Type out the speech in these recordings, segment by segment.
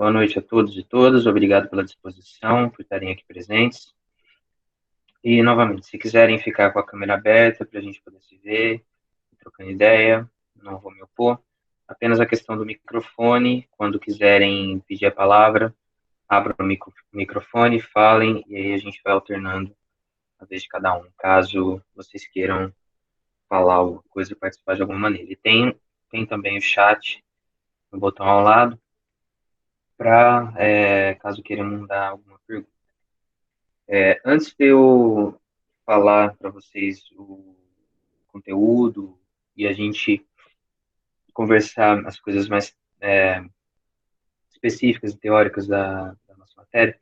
Boa noite a todos e todas, obrigado pela disposição, por estarem aqui presentes. E, novamente, se quiserem ficar com a câmera aberta para a gente poder se ver, trocando ideia, não vou me opor. Apenas a questão do microfone, quando quiserem pedir a palavra, abram o microfone, falem, e aí a gente vai alternando a vez de cada um, caso vocês queiram falar alguma coisa e participar de alguma maneira. E tem também o chat, no botão ao lado, para, caso queiram mandar alguma pergunta. Antes de eu falar para vocês o conteúdo e a gente conversar as coisas mais específicas e teóricas da nossa matéria,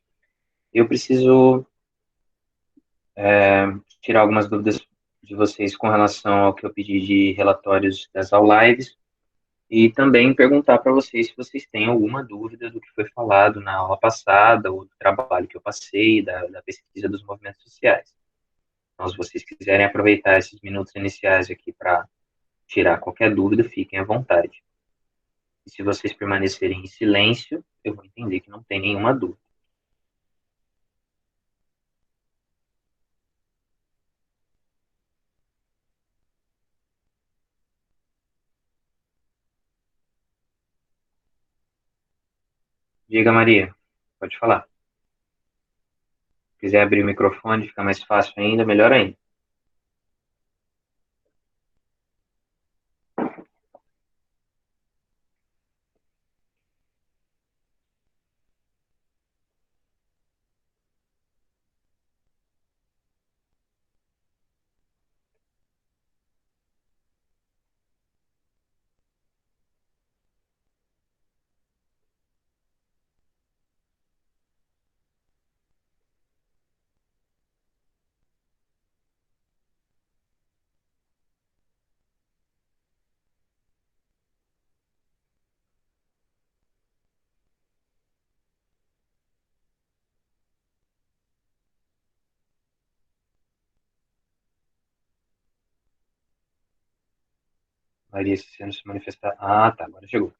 eu preciso tirar algumas dúvidas de vocês com relação ao que eu pedi de relatórios das lives e também perguntar para vocês se vocês têm alguma dúvida do que foi falado na aula passada ou do trabalho que eu passei, da pesquisa dos movimentos sociais. Então, se vocês quiserem aproveitar esses minutos iniciais aqui para tirar qualquer dúvida, fiquem à vontade. E se vocês permanecerem em silêncio, eu vou entender que não tem nenhuma dúvida. Diga, Maria, pode falar. Se quiser abrir o microfone, fica mais fácil ainda, melhor ainda. Maria, se você não se manifestar. Ah, tá, agora chegou.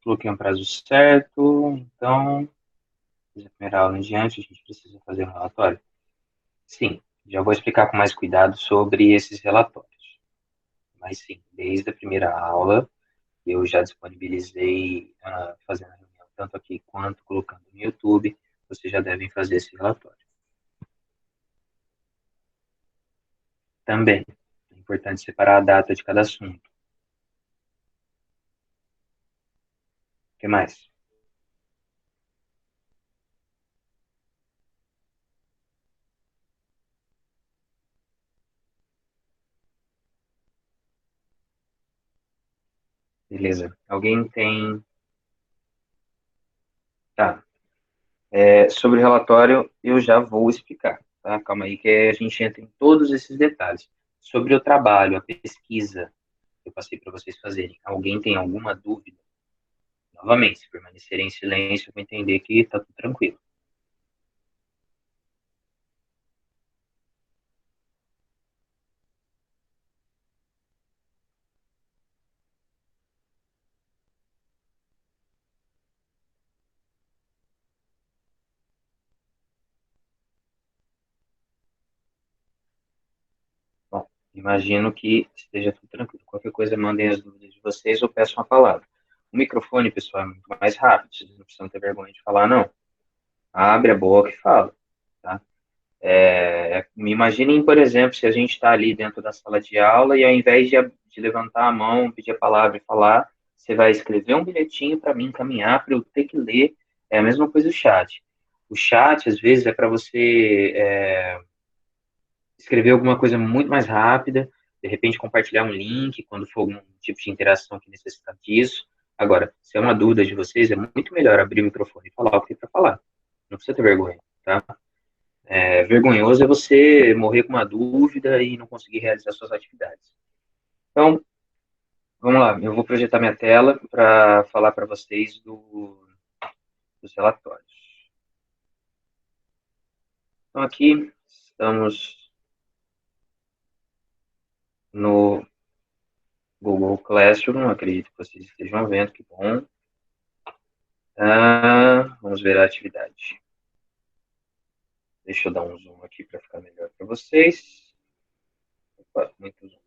Coloquei um prazo certo, então, da primeira aula em diante, a gente precisa fazer um relatório? Sim, já vou explicar com mais cuidado sobre esses relatórios. Mas sim, desde a primeira aula, eu já disponibilizei, fazendo a reunião tanto aqui quanto colocando no YouTube, vocês já devem fazer esse relatório. Também, é importante separar a data de cada assunto. O que mais? Beleza. Alguém tem... Tá. Sobre o relatório, eu já vou explicar, tá? Calma aí que a gente entra em todos esses detalhes. Sobre o trabalho, a pesquisa que eu passei para vocês fazerem. Alguém tem alguma dúvida? Novamente, se permanecerem em silêncio, eu vou entender que está tudo tranquilo. Bom, imagino que esteja tudo tranquilo. Qualquer coisa, mandem as dúvidas de vocês ou peçam a palavra. O microfone, pessoal, é muito mais rápido. Vocês não precisam ter vergonha de falar, não. Abre a boca e fala, tá? Me imaginem, por exemplo, se a gente está ali dentro da sala de aula e ao invés de levantar a mão, pedir a palavra e falar, você vai escrever um bilhetinho para mim encaminhar para eu ter que ler. É a mesma coisa o chat. O chat, às vezes, é para você escrever alguma coisa muito mais rápida, de repente compartilhar um link quando for algum tipo de interação que necessita disso. Agora, se é uma dúvida de vocês, é muito melhor abrir o microfone e falar o que tem para falar. Não precisa ter vergonha, tá? Vergonhoso é você morrer com uma dúvida e não conseguir realizar suas atividades. Então, vamos lá. Eu vou projetar minha tela para falar para vocês dos relatórios. Então, aqui estamos no Google Classroom. Acredito que vocês estejam vendo, que bom. Vamos ver a atividade. Deixa eu dar um zoom aqui para ficar melhor para vocês. Opa, muito zoom.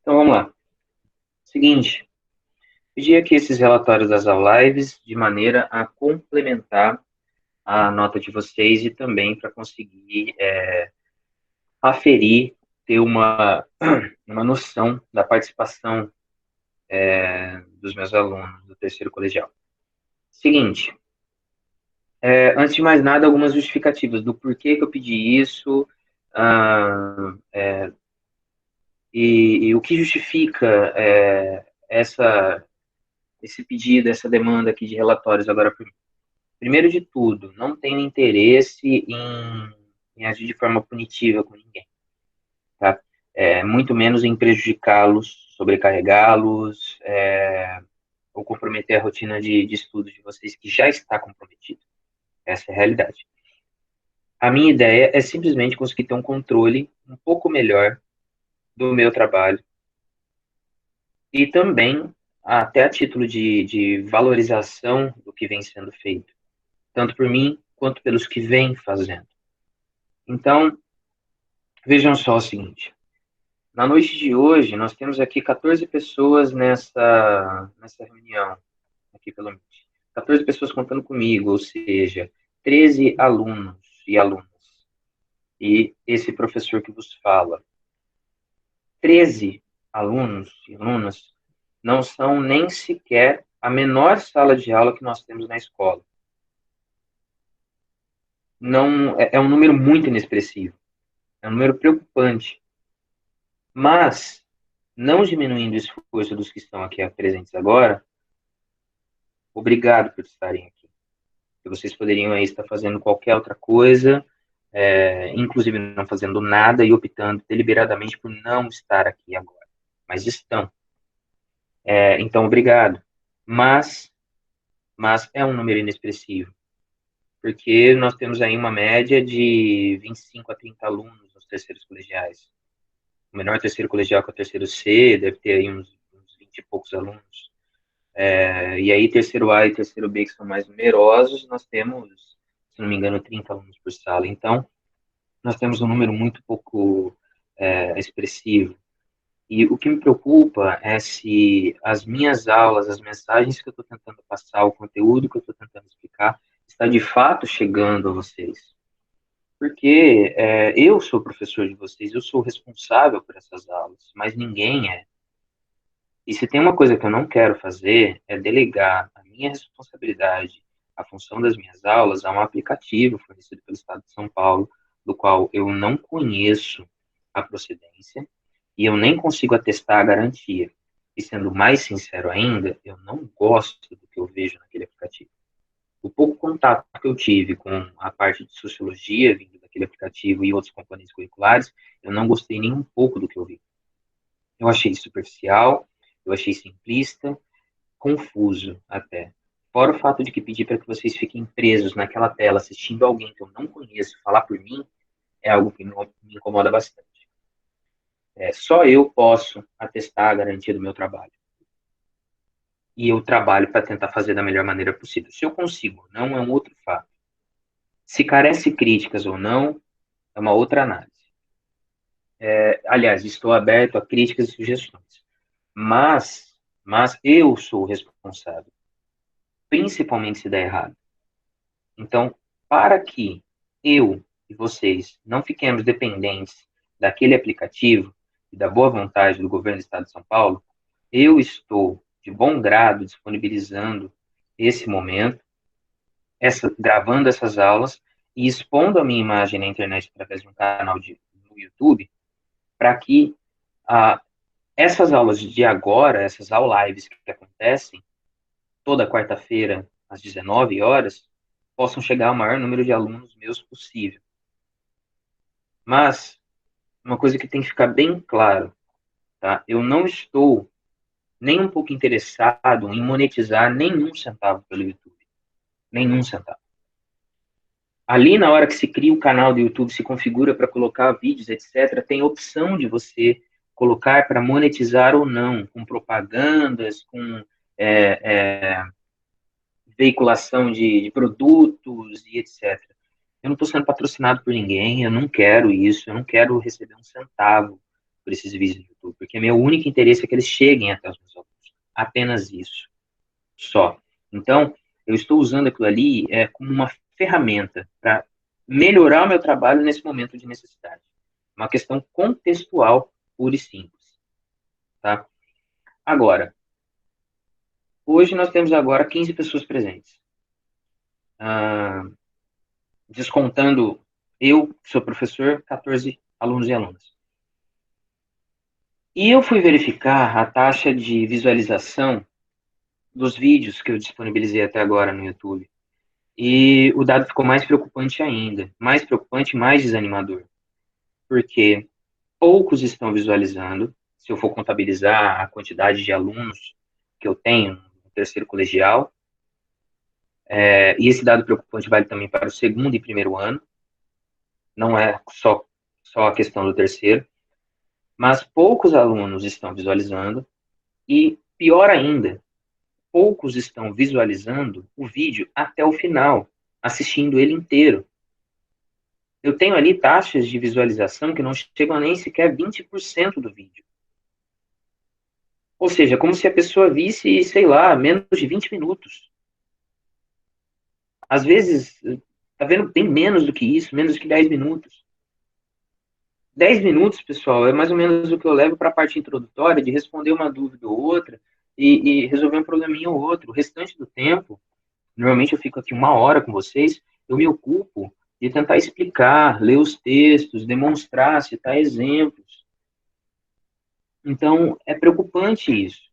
Então, vamos lá. Seguinte, pedi aqui esses relatórios das lives de maneira a complementar a nota de vocês e também para conseguir aferir, ter uma noção da participação dos meus alunos do terceiro colegial. Seguinte, antes de mais nada, algumas justificativas do porquê que eu pedi isso e o que justifica esse pedido, essa demanda aqui de relatórios agora por mim. Primeiro de tudo, não tenho interesse em agir de forma punitiva com ninguém, tá? Muito menos em prejudicá-los, sobrecarregá-los, ou comprometer a rotina de estudo de vocês que já está comprometida. Essa é a realidade. A minha ideia é simplesmente conseguir ter um controle um pouco melhor do meu trabalho e também até a título de valorização do que vem sendo feito, tanto por mim quanto pelos que vêm fazendo. Então, vejam só o seguinte. Na noite de hoje, nós temos aqui 14 pessoas nessa reunião, aqui pelo Meet. 14 pessoas contando comigo, ou seja, 13 alunos e alunas. E esse professor que vos fala. 13 alunos e alunas não são nem sequer a menor sala de aula que nós temos na escola. Não, é um número muito inexpressivo. É um número preocupante. Mas, não diminuindo o esforço dos que estão aqui presentes agora, obrigado por estarem aqui. Vocês poderiam aí estar fazendo qualquer outra coisa, inclusive não fazendo nada e optando deliberadamente por não estar aqui agora. Mas estão. Então, obrigado. Mas é um número inexpressivo, porque nós temos aí uma média de 25 a 30 alunos nos terceiros colegiais. O menor terceiro colegial, que é o terceiro C, deve ter aí uns 20 e poucos alunos. E aí, terceiro A e terceiro B, que são mais numerosos, nós temos, se não me engano, 30 alunos por sala. Então, nós temos um número muito pouco expressivo. E o que me preocupa é se as minhas aulas, as mensagens que eu estou tentando passar, o conteúdo que eu estou tentando explicar, está de fato chegando a vocês. Porque eu sou professor de vocês, eu sou responsável por essas aulas, mas ninguém é. E se tem uma coisa que eu não quero fazer, é delegar a minha responsabilidade, a função das minhas aulas, a um aplicativo fornecido pelo Estado de São Paulo, do qual eu não conheço a procedência e eu nem consigo atestar a garantia. E sendo mais sincero ainda, eu não gosto do que eu vejo naquele aplicativo. O pouco contato que eu tive com a parte de sociologia vindo daquele aplicativo e outros componentes curriculares, eu não gostei nem um pouco do que eu vi. Eu achei superficial, eu achei simplista, confuso até. Fora o fato de que pedir para que vocês fiquem presos naquela tela assistindo alguém que eu não conheço falar por mim é algo que me incomoda bastante. Só eu posso atestar a garantia do meu trabalho. E eu trabalho para tentar fazer da melhor maneira possível. Se eu consigo, não é um outro fato. Se carece críticas ou não, é uma outra análise. Aliás, estou aberto a críticas e sugestões. Mas eu sou o responsável, principalmente se der errado. Então, para que eu e vocês não fiquemos dependentes daquele aplicativo e da boa vontade do governo do Estado de São Paulo, eu estou, de bom grado, disponibilizando esse momento, gravando essas aulas e expondo a minha imagem na internet através de um canal no YouTube, para que essas aulas de agora, essas lives que acontecem toda quarta-feira às 19 horas, possam chegar ao maior número de alunos meus possível. Mas, uma coisa que tem que ficar bem claro, tá? Eu não estou nem um pouco interessado em monetizar nenhum centavo pelo YouTube. Nenhum centavo. Ali, na hora que se cria o canal do YouTube, se configura para colocar vídeos, etc., tem opção de você colocar para monetizar ou não, com propagandas, com veiculação de produtos e etc. Eu não estou sendo patrocinado por ninguém, eu não quero isso, eu não quero receber um centavo por esses vídeos do YouTube, porque meu único interesse é que eles cheguem até os meus alunos. Apenas isso, só. Então, eu estou usando aquilo ali como uma ferramenta para melhorar o meu trabalho nesse momento de necessidade. Uma questão contextual, pura e simples, tá? Agora, hoje nós temos agora 15 pessoas presentes. Descontando eu, que sou professor, 14 alunos e alunas. E eu fui verificar a taxa de visualização dos vídeos que eu disponibilizei até agora no YouTube. E o dado ficou mais preocupante ainda. Mais preocupante, mais desanimador. Porque poucos estão visualizando. Se eu for contabilizar a quantidade de alunos que eu tenho no terceiro colegial, e esse dado preocupante vale também para o segundo e primeiro ano, não é só a questão do terceiro, mas poucos alunos estão visualizando, e pior ainda, poucos estão visualizando o vídeo até o final, assistindo ele inteiro. Eu tenho ali taxas de visualização que não chegam a nem sequer 20% do vídeo. Ou seja, como se a pessoa visse, sei lá, menos de 20 minutos. Às vezes, tá vendo, tem menos do que isso, menos do que 10 minutos. 10 minutos, pessoal, é mais ou menos o que eu levo para a parte introdutória, de responder uma dúvida ou outra e resolver um probleminha ou outro. O restante do tempo, normalmente eu fico aqui 1 hora com vocês, eu me ocupo de tentar explicar, ler os textos, demonstrar, citar exemplos. Então, é preocupante isso.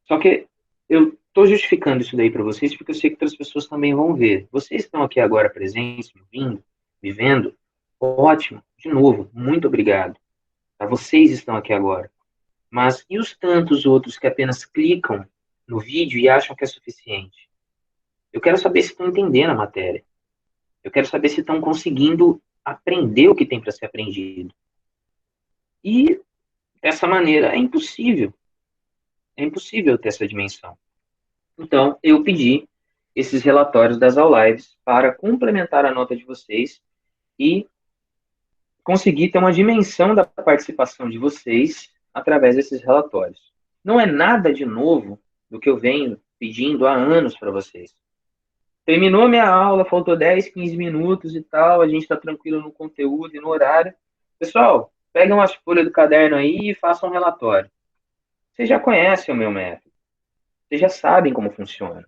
Só que eu estou justificando isso daí para vocês porque eu sei que outras pessoas também vão ver. Vocês estão aqui agora presentes, me ouvindo, me vendo, ótimo. De novo, muito obrigado. Tá? Vocês estão aqui agora. Mas e os tantos outros que apenas clicam no vídeo e acham que é suficiente? Eu quero saber se estão entendendo a matéria. Eu quero saber se estão conseguindo aprender o que tem para ser aprendido. E dessa maneira é impossível. É impossível ter essa dimensão. Então, eu pedi esses relatórios das lives para complementar a nota de vocês e conseguir ter uma dimensão da participação de vocês através desses relatórios. Não é nada de novo do que eu venho pedindo há anos para vocês. Terminou minha aula, faltou 10, 15 minutos e tal, a gente está tranquilo no conteúdo e no horário. Pessoal, peguem umas folhas do caderno aí e façam um relatório. Vocês já conhecem o meu método. Vocês já sabem como funciona.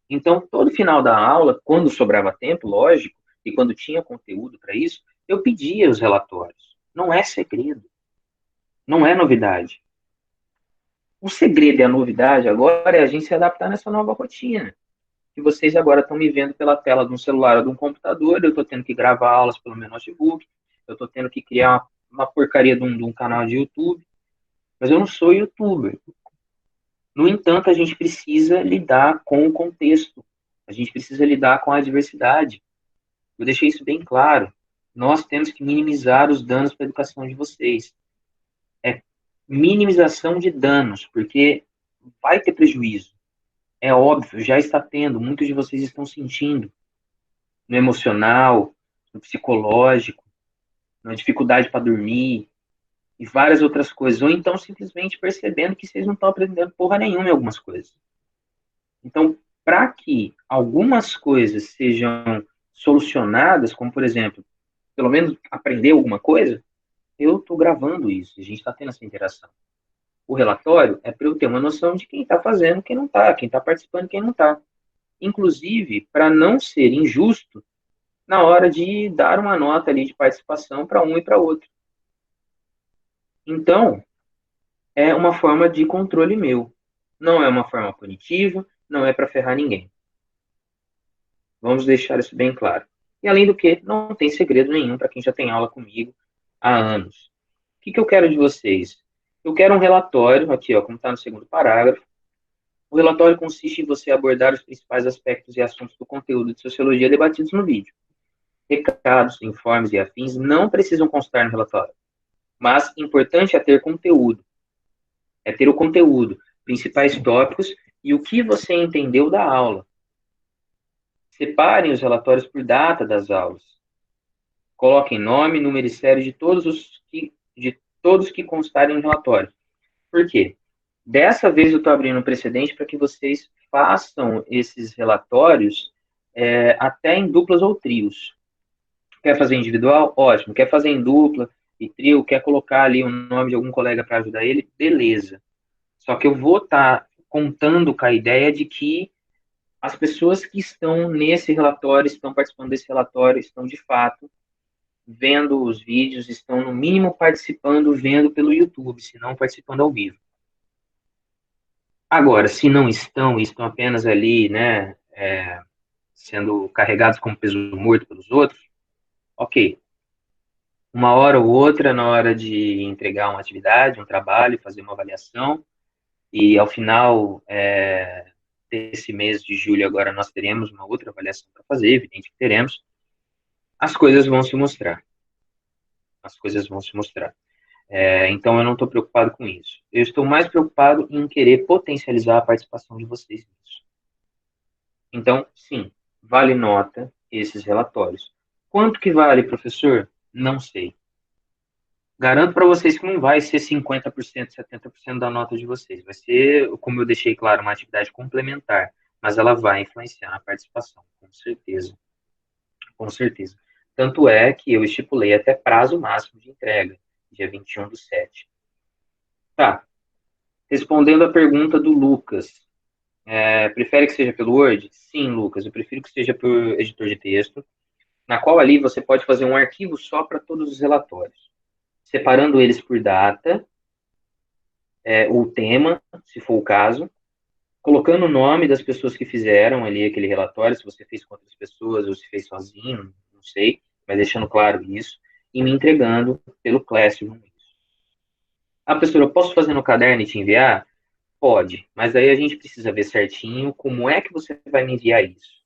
Então, todo final da aula, quando sobrava tempo, lógico, e quando tinha conteúdo para isso, eu pedia os relatórios. Não é segredo. Não é novidade. O segredo e a novidade agora é a gente se adaptar nessa nova rotina. Que vocês agora estão me vendo pela tela de um celular ou de um computador, eu estou tendo que gravar aulas pelo meu notebook, eu estou tendo que criar uma porcaria de um canal de YouTube, mas eu não sou youtuber. No entanto, a gente precisa lidar com o contexto, a gente precisa lidar com a adversidade. Eu deixei isso bem claro. Nós temos que minimizar os danos para a educação de vocês. É minimização de danos, porque vai ter prejuízo. É óbvio, já está tendo, muitos de vocês estão sentindo no emocional, no psicológico, na dificuldade para dormir e várias outras coisas. Ou então simplesmente percebendo que vocês não estão aprendendo porra nenhuma em algumas coisas. Então, para que algumas coisas sejam solucionadas, como por exemplo, pelo menos aprender alguma coisa, eu estou gravando isso, a gente está tendo essa interação. O relatório é para eu ter uma noção de quem está fazendo, quem não está, quem está participando, quem não está. Inclusive, para não ser injusto na hora de dar uma nota ali de participação para um e para outro. Então, é uma forma de controle meu. Não é uma forma punitiva, não é para ferrar ninguém. Vamos deixar isso bem claro. E além do que, não tem segredo nenhum para quem já tem aula comigo há anos. O que eu quero de vocês? Eu quero um relatório, aqui, ó, como está no segundo parágrafo. O relatório consiste em você abordar os principais aspectos e assuntos do conteúdo de sociologia debatidos no vídeo. Recados, informes e afins não precisam constar no relatório, mas importante é ter conteúdo. É ter o conteúdo, principais tópicos e o que você entendeu da aula. Separem os relatórios por data das aulas. Coloquem nome, número e série de todos que constarem no relatório. Por quê? Dessa vez eu estou abrindo um precedente para que vocês façam esses relatórios até em duplas ou trios. Quer fazer individual? Ótimo. Quer fazer em dupla e trio? Quer colocar ali o nome de algum colega para ajudar ele? Beleza. Só que eu vou estar contando com a ideia de que as pessoas que estão nesse relatório, estão participando desse relatório, estão de fato vendo os vídeos, estão no mínimo participando, vendo pelo YouTube, se não participando ao vivo. Agora, se não estão, e estão apenas ali, né, sendo carregados como peso morto pelos outros, ok. Uma hora ou outra, na hora de entregar uma atividade, um trabalho, fazer uma avaliação, e ao final desse mês de julho agora nós teremos uma outra avaliação para fazer, evidente que teremos, as coisas vão se mostrar. As coisas vão se mostrar. Então, eu não estou preocupado com isso. Eu estou mais preocupado em querer potencializar a participação de vocês nisso. Então, sim, vale nota esses relatórios. Quanto que vale, professor? Não sei. Garanto para vocês que não vai ser 50%, 70% da nota de vocês. Vai ser, como eu deixei claro, uma atividade complementar, mas ela vai influenciar na participação, com certeza. Com certeza. Tanto é que eu estipulei até prazo máximo de entrega, dia 21/7. Tá. Respondendo a pergunta do Lucas, prefere que seja pelo Word? Sim, Lucas, eu prefiro que seja por editor de texto, na qual ali você pode fazer um arquivo só para todos os relatórios, separando eles por data, ou tema, se for o caso, colocando o nome das pessoas que fizeram ali aquele relatório, se você fez com outras pessoas ou se fez sozinho, não sei, mas deixando claro isso, e me entregando pelo Classroom. Ah, professor, eu posso fazer no caderno e te enviar? Pode, mas daí a gente precisa ver certinho como é que você vai me enviar isso.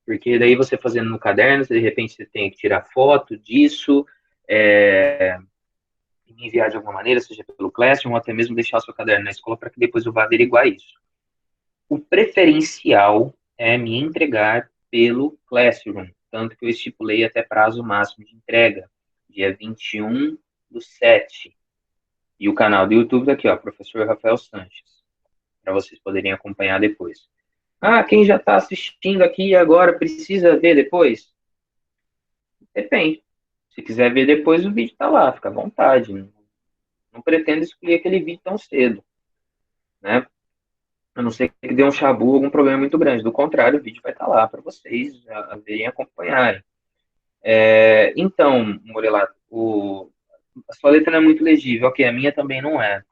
Porque daí você fazendo no caderno, de repente você tem que tirar foto disso, e me enviar de alguma maneira, seja pelo Classroom, ou até mesmo deixar o seu caderno na escola para que depois eu vá averiguar isso. O preferencial é me entregar pelo Classroom, tanto que eu estipulei até prazo máximo de entrega, dia 21/7. E o canal do YouTube aqui, ó, Professor Rafael Sanches, para vocês poderem acompanhar depois. Ah, quem já está assistindo aqui agora precisa ver depois? Depende. Se quiser ver depois, o vídeo está lá, fica à vontade. Não pretendo excluir aquele vídeo tão cedo, né? A não ser que dê um chabu, algum problema muito grande. Do contrário, o vídeo vai estar lá para vocês verem e acompanharem. Então, Morelato, a sua letra não é muito legível. Ok, a minha também não é.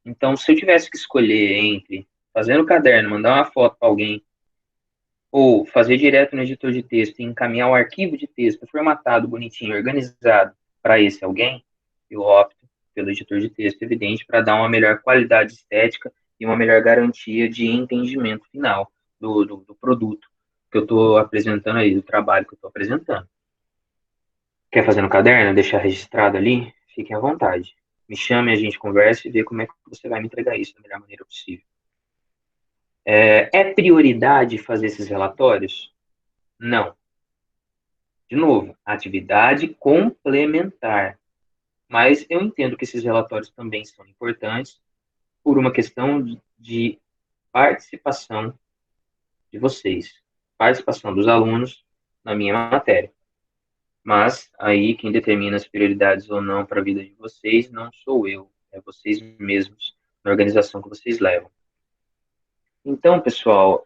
Então, se eu tivesse que escolher entre fazer no caderno, mandar uma foto para alguém, ou fazer direto no editor de texto e encaminhar o arquivo de texto formatado, bonitinho, organizado para esse alguém, eu opto pelo editor de texto, evidente, para dar uma melhor qualidade estética e uma melhor garantia de entendimento final do produto que eu estou apresentando aí, do trabalho que eu estou apresentando. Quer fazer no caderno, deixar registrado ali? Fiquem à vontade. Me chame, a gente conversa e vê como é que você vai me entregar isso da melhor maneira possível. É prioridade fazer esses relatórios? Não. De novo, atividade complementar. Mas eu entendo que esses relatórios também são importantes por uma questão de participação de vocês, participação dos alunos na minha matéria. Mas aí quem determina as prioridades ou não para a vida de vocês não sou eu, é vocês mesmos, na organização que vocês levam. Então, pessoal,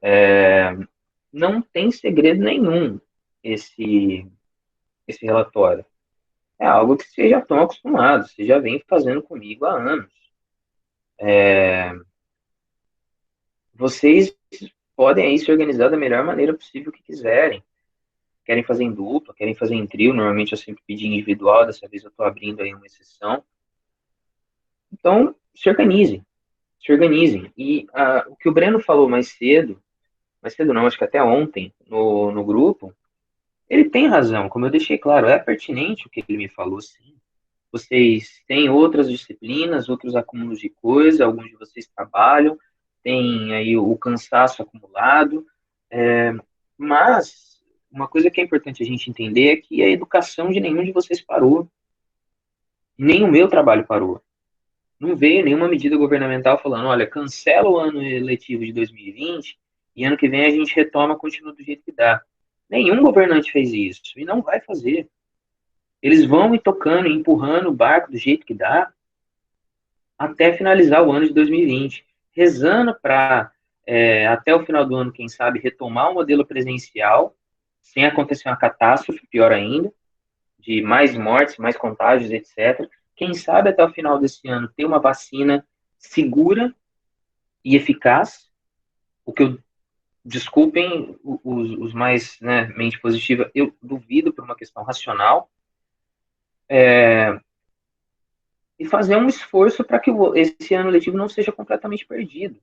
não tem segredo nenhum esse relatório. É algo que vocês já estão acostumados, vocês já vêm fazendo comigo há anos. Vocês podem aí se organizar da melhor maneira possível que quiserem. Querem fazer em dupla, querem fazer em trio, normalmente eu sempre pedi individual, dessa vez eu estou abrindo aí uma exceção. Então, se organizem, se organizem. E o que o Breno falou mais cedo não, acho que até ontem, no grupo, ele tem razão, como eu deixei claro, é pertinente o que ele me falou, sim. Vocês têm outras disciplinas, outros acúmulos de coisa, alguns de vocês trabalham, tem aí o cansaço acumulado, mas uma coisa que é importante a gente entender é que a educação de nenhum de vocês parou, nem o meu trabalho parou. Não veio nenhuma medida governamental falando, olha, cancela o ano letivo de 2020 e ano que vem a gente retoma, continua do jeito que dá. Nenhum governante fez isso e não vai fazer. Eles vão ir tocando, empurrando o barco do jeito que dá até finalizar o ano de 2020, rezando para até o final do ano, quem sabe, retomar o modelo presencial, sem acontecer uma catástrofe, pior ainda, de mais mortes, mais contágios, etc. Quem sabe até o final desse ano ter uma vacina segura e eficaz, o que eu, desculpem os mais, né, mente positiva, eu duvido por uma questão racional, e fazer um esforço para que esse ano letivo não seja completamente perdido.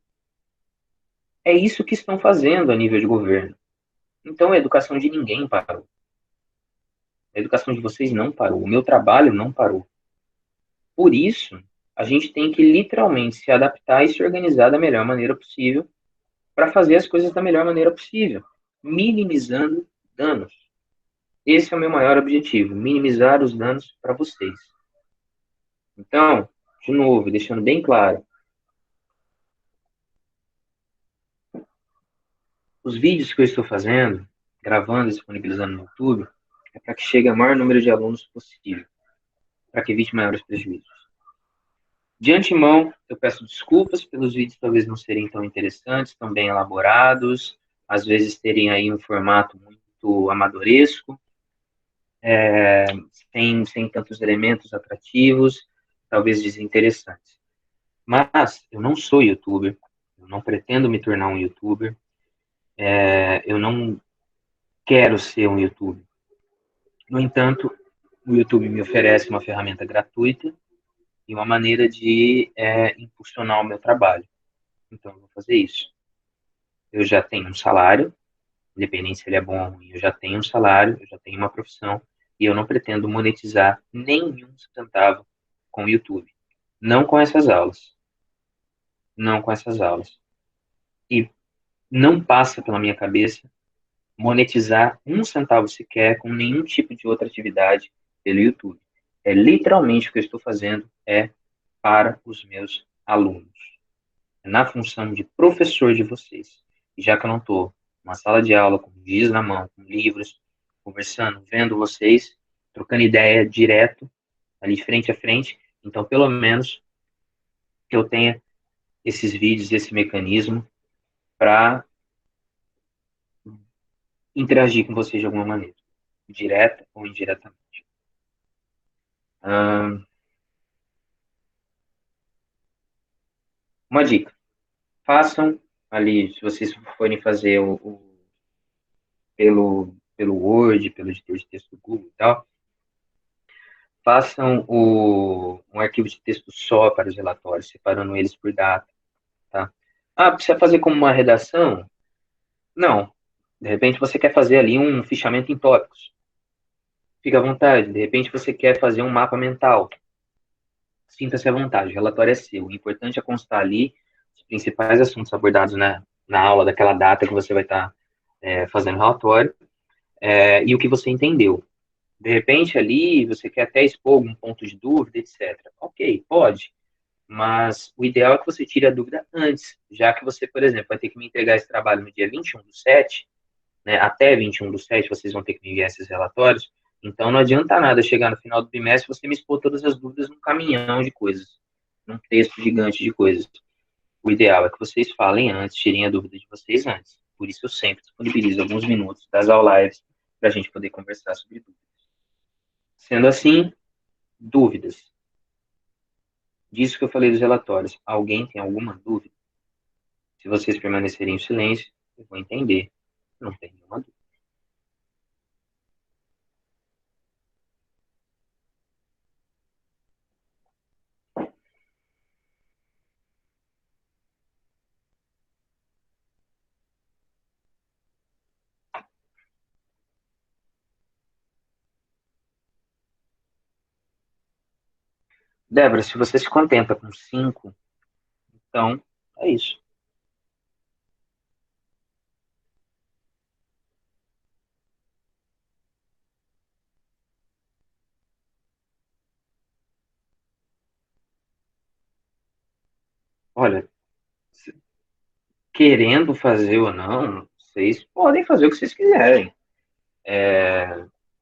É isso que estão fazendo a nível de governo. Então, a educação de ninguém parou. A educação de vocês não parou. O meu trabalho não parou. Por isso, a gente tem que literalmente se adaptar e se organizar da melhor maneira possível para fazer as coisas da melhor maneira possível, minimizando danos. Esse é o meu maior objetivo, minimizar os danos para vocês. Então, de novo, deixando bem claro, os vídeos que eu estou fazendo, gravando e disponibilizando no YouTube, é para que chegue a maior número de alunos possível, para que evite maiores prejuízos. De antemão, eu peço desculpas pelos vídeos talvez não serem tão interessantes, tão bem elaborados, às vezes terem aí um formato muito amadoresco, sem tantos elementos atrativos, talvez desinteressantes. Mas eu não sou youtuber, eu não pretendo me tornar um youtuber, eu não quero ser um youtuber. No entanto, o YouTube me oferece uma ferramenta gratuita e uma maneira de impulsionar o meu trabalho. Então, eu vou fazer isso. Eu já tenho um salário, independente se ele é bom ou ruim, eu já tenho um salário, eu já tenho uma profissão, e eu não pretendo monetizar nenhum centavo com o YouTube. Não com essas aulas. Não com essas aulas. E não passa pela minha cabeça monetizar um centavo sequer com nenhum tipo de outra atividade pelo YouTube. É literalmente o que eu estou fazendo é para os meus alunos. É na função de professor de vocês. E já que eu não estou numa sala de aula com giz na mão, com livros, conversando, vendo vocês, trocando ideia direto, ali frente a frente, então pelo menos que eu tenha esses vídeos, esse mecanismo para interagir com vocês de alguma maneira, direta ou indiretamente. Uma dica: façam ali, se vocês forem fazer pelo Word, pelo editor de texto do Google e tal, façam um arquivo de texto só para os relatórios, separando eles por data, tá? Ah, precisa fazer como uma redação? Não. De repente você quer fazer ali um fichamento em tópicos. Fica à vontade. De repente você quer fazer um mapa mental. Sinta-se à vontade. O relatório é seu. O importante é constar ali os principais assuntos abordados na aula daquela data que você vai estar fazendo o relatório, e o que você entendeu. De repente ali você quer até expor algum ponto de dúvida, etc. Ok, pode. Mas o ideal é que você tire a dúvida antes, já que você, por exemplo, vai ter que me entregar esse trabalho no dia 21/7, né, até 21/7 vocês vão ter que me enviar esses relatórios, então não adianta nada chegar no final do trimestre e você me expor todas as dúvidas num caminhão de coisas, num texto gigante de coisas. O ideal é que vocês falem antes, tirem a dúvida de vocês antes. Por isso eu sempre disponibilizo alguns minutos das lives para a gente poder conversar sobre dúvidas. Sendo assim, dúvidas. Disso que eu falei dos relatórios. Alguém tem alguma dúvida? Se vocês permanecerem em silêncio, eu vou entender. Não tem nenhuma dúvida. Débora, se você se contenta com 5, então é isso. olha, querendo fazer ou não, vocês podem fazer o que vocês quiserem.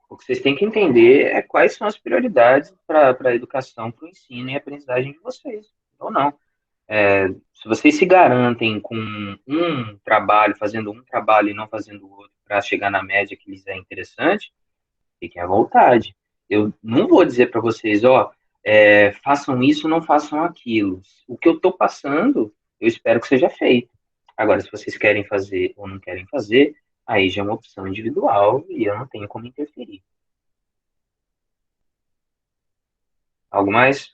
O que vocês têm que entender é quais são as prioridades para a educação, para o ensino e aprendizagem de vocês, ou não. Se vocês se garantem com um trabalho, fazendo um trabalho e não fazendo o outro, para chegar na média que lhes é interessante, fiquem à vontade. Eu não vou dizer para vocês, ó, façam isso, não façam aquilo. O que eu estou passando, eu espero que seja feito. Agora, se vocês querem fazer ou não querem fazer, aí já é uma opção individual e eu não tenho como interferir. Algo mais?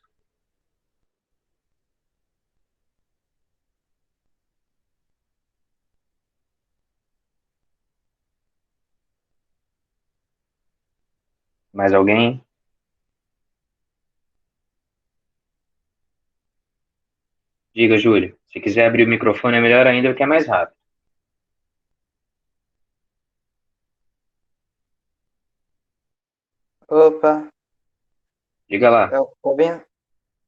Mais alguém? Diga, Júlio. Se quiser abrir o microfone é melhor ainda, porque é mais rápido. Opa, Diga lá. eu tô bem.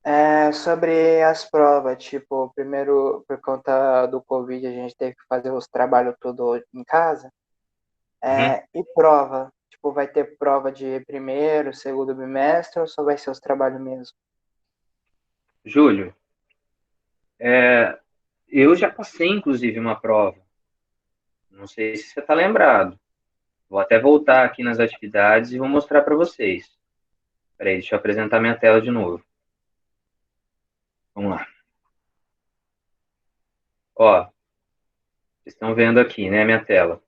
É, sobre as provas, tipo, primeiro, por conta do Covid, a gente teve que fazer os trabalhos tudo em casa. Uhum. E prova? Tipo, vai ter prova de primeiro, segundo bimestre ou só vai ser os trabalhos mesmo? Júlio, é, eu já passei, inclusive, uma prova. Não sei se você está lembrado. Vou até voltar aqui nas atividades e vou mostrar para vocês. Peraí, deixa eu apresentar minha tela de novo. Vamos lá. Ó, vocês estão vendo aqui, né, minha tela.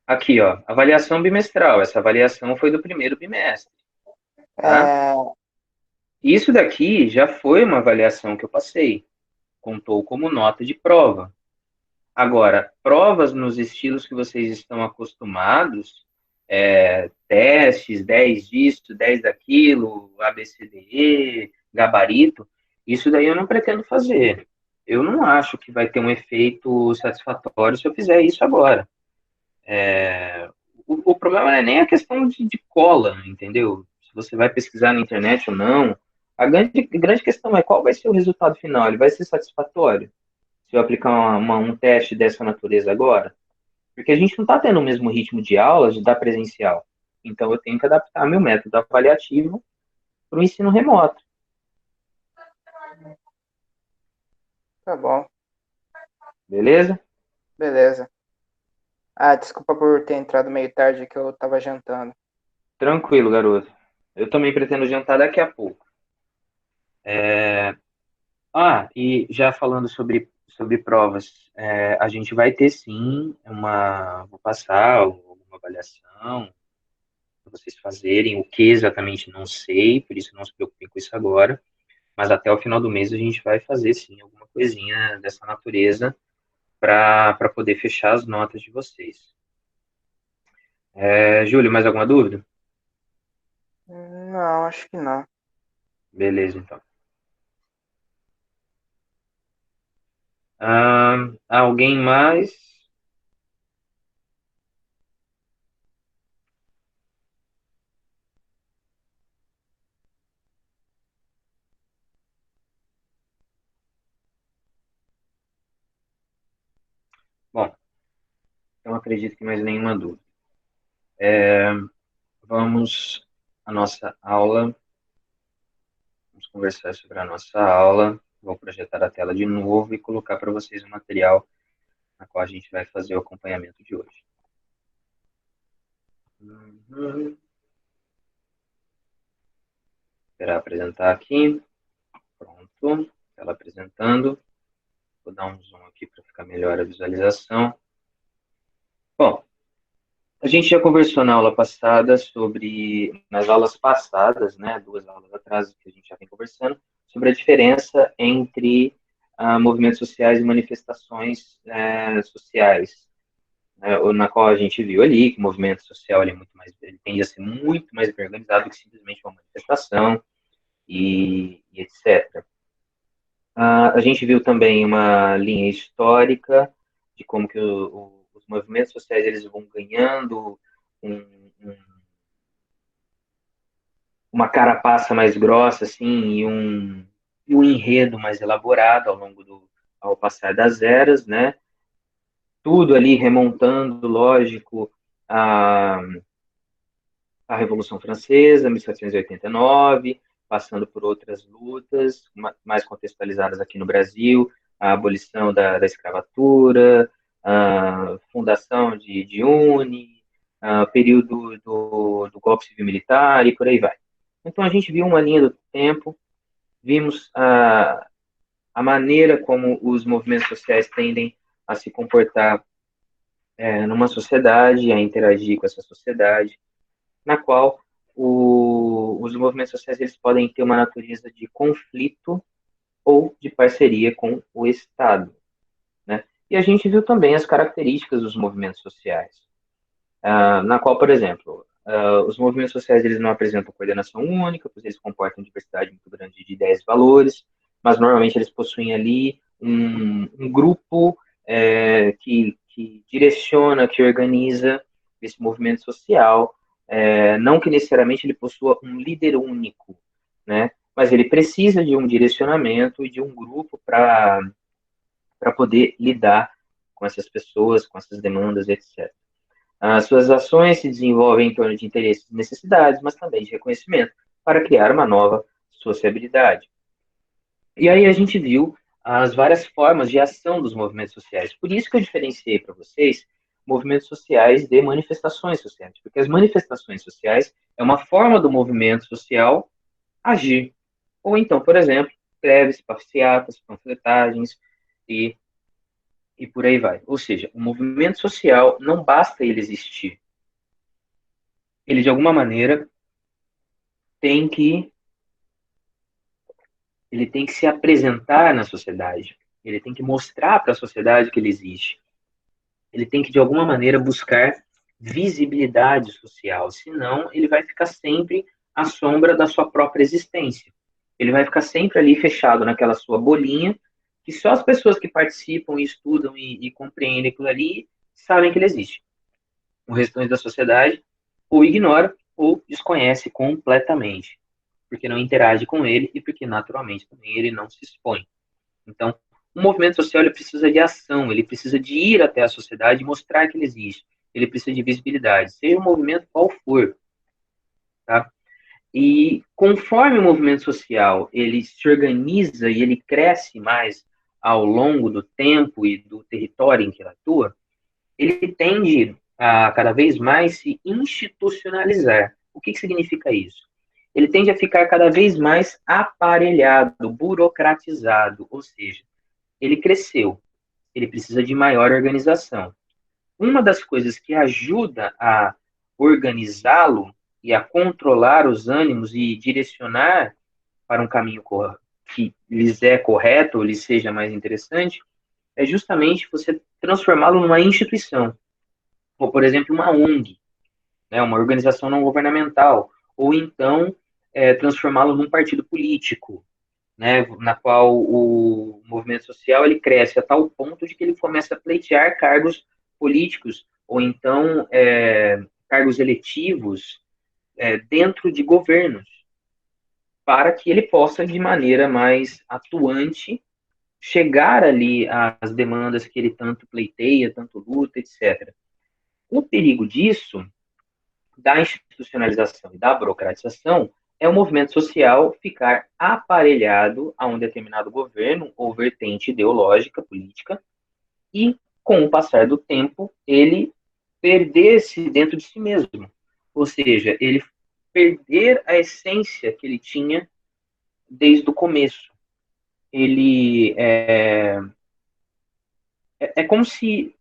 Aqui, ó, avaliação bimestral. Essa avaliação foi do primeiro bimestre, tá? É, Isso daqui já foi uma avaliação que eu passei. Contou como nota de prova. Agora, provas nos estilos que vocês estão acostumados, testes, 10 disso, 10 daquilo, ABCDE, gabarito, isso daí eu não pretendo fazer. Eu não acho que vai ter um efeito satisfatório se eu fizer isso agora. O problema não é nem a questão de cola, entendeu? Se você vai pesquisar na internet ou não. A grande questão é qual vai ser o resultado final. Ele vai ser satisfatório? Se eu aplicar um teste dessa natureza agora? Porque a gente não está tendo o mesmo ritmo de aulas da presencial. Então, eu tenho que adaptar meu método avaliativo para o ensino remoto, tá bom, beleza? beleza. Ah, desculpa por ter entrado meio tarde que eu tava jantando. Tranquilo, garoto. Eu também pretendo jantar daqui a pouco. E já falando sobre provas, a gente vai ter sim uma. Vou passar alguma avaliação para vocês fazerem. O que exatamente não sei, por isso não se preocupem com isso agora. Mas até o final do mês a gente vai fazer sim alguma coisinha dessa natureza para poder fechar as notas de vocês. Júlio, mais alguma dúvida? Não, acho que não. Beleza, então. Alguém mais? Bom, eu acredito que mais nenhuma dúvida. Vamos à nossa aula. Vamos conversar sobre a nossa aula. Vou projetar a tela de novo e colocar para vocês o material na qual a gente vai fazer o acompanhamento de hoje. Uhum. Esperar apresentar aqui. Pronto. Tela apresentando. Vou dar um zoom aqui para ficar melhor a visualização. Bom, a gente já conversou na aula passada nas aulas passadas, né, 2 aulas atrás que a gente já vem conversando, sobre a diferença entre movimentos sociais e manifestações sociais, né, na qual a gente viu ali que o movimento social ele tende a ser muito mais organizado do que simplesmente uma manifestação e etc. A gente viu também uma linha histórica de como que os movimentos sociais eles vão ganhando um, um uma carapaça mais grossa, assim, e um enredo mais elaborado ao passar das eras, né? Tudo ali remontando, lógico, a, a Revolução Francesa, 1789, passando por outras lutas mais contextualizadas aqui no Brasil, a abolição da escravatura, a fundação de UNE, período do golpe civil militar e por aí vai. Então a gente viu uma linha do tempo, vimos a maneira como os movimentos sociais tendem a se comportar numa sociedade, a interagir com essa sociedade, na qual os movimentos sociais eles podem ter uma natureza de conflito ou de parceria com o Estado, né? E a gente viu também as características dos movimentos sociais, na qual, por exemplo, os movimentos sociais eles não apresentam coordenação única, pois eles comportam diversidade muito grande de ideias e valores, mas normalmente eles possuem ali um grupo que direciona, que organiza esse movimento social, não que necessariamente ele possua um líder único, né? Mas ele precisa de um direcionamento e de um grupo para poder lidar com essas pessoas, com essas demandas, etc. As suas ações se desenvolvem em torno de interesses e necessidades, mas também de reconhecimento, para criar uma nova sociabilidade. E aí a gente viu as várias formas de ação dos movimentos sociais. Por isso que eu diferenciei para vocês movimentos sociais de manifestações sociais, porque as manifestações sociais é uma forma do movimento social agir. Ou então, por exemplo, greves, passeatas, panfletagens e, e por aí vai. Ou seja, o movimento social não basta ele existir. Ele, de alguma maneira, tem que ele tem que se apresentar na sociedade. Ele tem que mostrar para a sociedade que ele existe. Ele tem que, de alguma maneira, buscar visibilidade social. Senão, ele vai ficar sempre à sombra da sua própria existência. Ele vai ficar sempre ali fechado naquela sua bolinha, que só as pessoas que participam, estudam e compreendem aquilo ali sabem que ele existe. O restante da sociedade ou ignora ou desconhece completamente, porque não interage com ele e porque naturalmente também ele não se expõe. Então, o movimento social ele precisa de ação, ele precisa de ir até a sociedade e mostrar que ele existe. Ele precisa de visibilidade, seja o movimento qual for, tá? E conforme o movimento social ele se organiza e ele cresce mais ao longo do tempo e do território em que ele atua, ele tende a cada vez mais se institucionalizar. O que significa isso? Ele tende a ficar cada vez mais aparelhado, burocratizado, ou seja, ele cresceu, ele precisa de maior organização. Uma das coisas que ajuda a organizá-lo e a controlar os ânimos e direcionar para um caminho que lhes é correto ou lhes seja mais interessante é justamente você transformá-lo numa instituição, ou por exemplo uma ONG, né, uma organização não governamental, ou então transformá-lo num partido político, né, na qual o movimento social ele cresce a tal ponto de que ele começa a pleitear cargos políticos ou então cargos eletivos dentro de governos, para que ele possa de maneira mais atuante chegar ali às demandas que ele tanto pleiteia, tanto luta, etc. O perigo disso, da institucionalização e da burocratização, é o movimento social ficar aparelhado a um determinado governo ou vertente ideológica, política, e, com o passar do tempo, ele perder-se dentro de si mesmo. Ou seja, ele perder a essência que ele tinha desde o começo. Ele é como se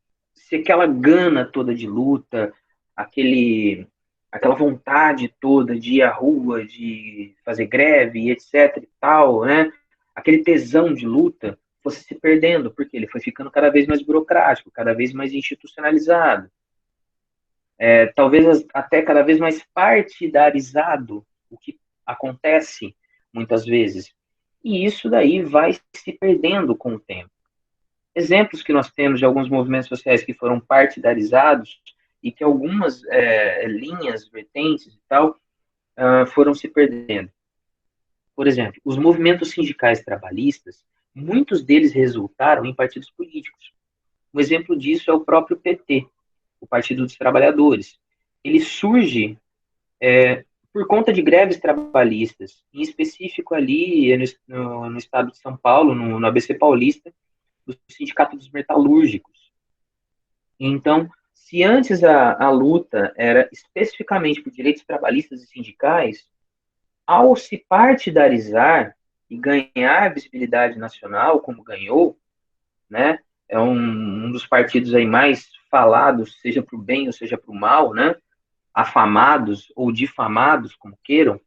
aquela gana toda de luta, aquela vontade toda de ir à rua, de fazer greve, etc e tal, né? Aquele tesão de luta fosse se perdendo, porque ele foi ficando cada vez mais burocrático, cada vez mais institucionalizado, talvez até cada vez mais partidarizado, o que acontece muitas vezes. E isso daí vai se perdendo com o tempo. Exemplos que nós temos de alguns movimentos sociais que foram partidarizados e que algumas linhas, vertentes e tal, foram se perdendo. Por exemplo, os movimentos sindicais trabalhistas, muitos deles resultaram em partidos políticos. Um exemplo disso é o próprio PT, o Partido dos Trabalhadores. Ele surge por conta de greves trabalhistas, em específico ali no estado de São Paulo, no ABC Paulista, do Sindicato dos Metalúrgicos. Então, se antes a luta era especificamente por direitos trabalhistas e sindicais, ao se partidarizar e ganhar visibilidade nacional, como ganhou, né, é um dos partidos aí mais falados, seja para o bem ou seja para o mal, né, afamados ou difamados, como queiram,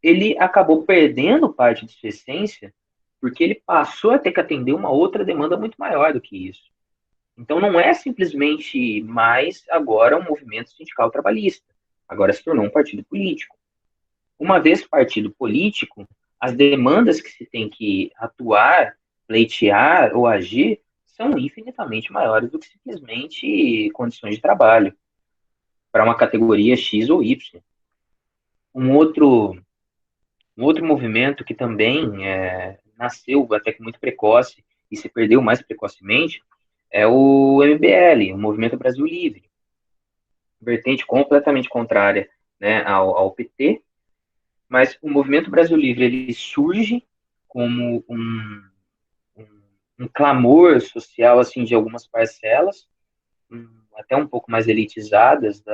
ele acabou perdendo parte de sua essência porque ele passou a ter que atender uma outra demanda muito maior do que isso. Então não é simplesmente mais agora um movimento sindical trabalhista, agora se tornou um partido político. Uma vez partido político, as demandas que se tem que atuar, pleitear ou agir são infinitamente maiores do que simplesmente condições de trabalho para uma categoria X ou Y. Um outro, um outro movimento que também nasceu até que muito precoce e se perdeu mais precocemente é o MBL, o Movimento Brasil Livre, vertente completamente contrária, né, ao PT, mas o Movimento Brasil Livre ele surge como um clamor social assim de algumas parcelas, até um pouco mais elitizadas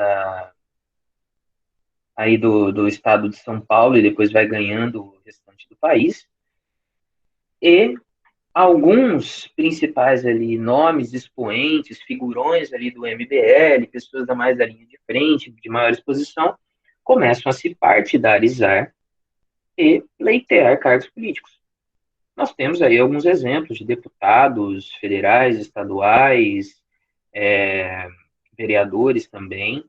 aí do estado de São Paulo e depois vai ganhando o restante do país. E alguns principais ali nomes, expoentes, figurões ali do MBL, pessoas da mais da linha de frente, de maior exposição, começam a se partidarizar e pleitear cargos políticos. Nós temos aí alguns exemplos de deputados federais, estaduais, vereadores também,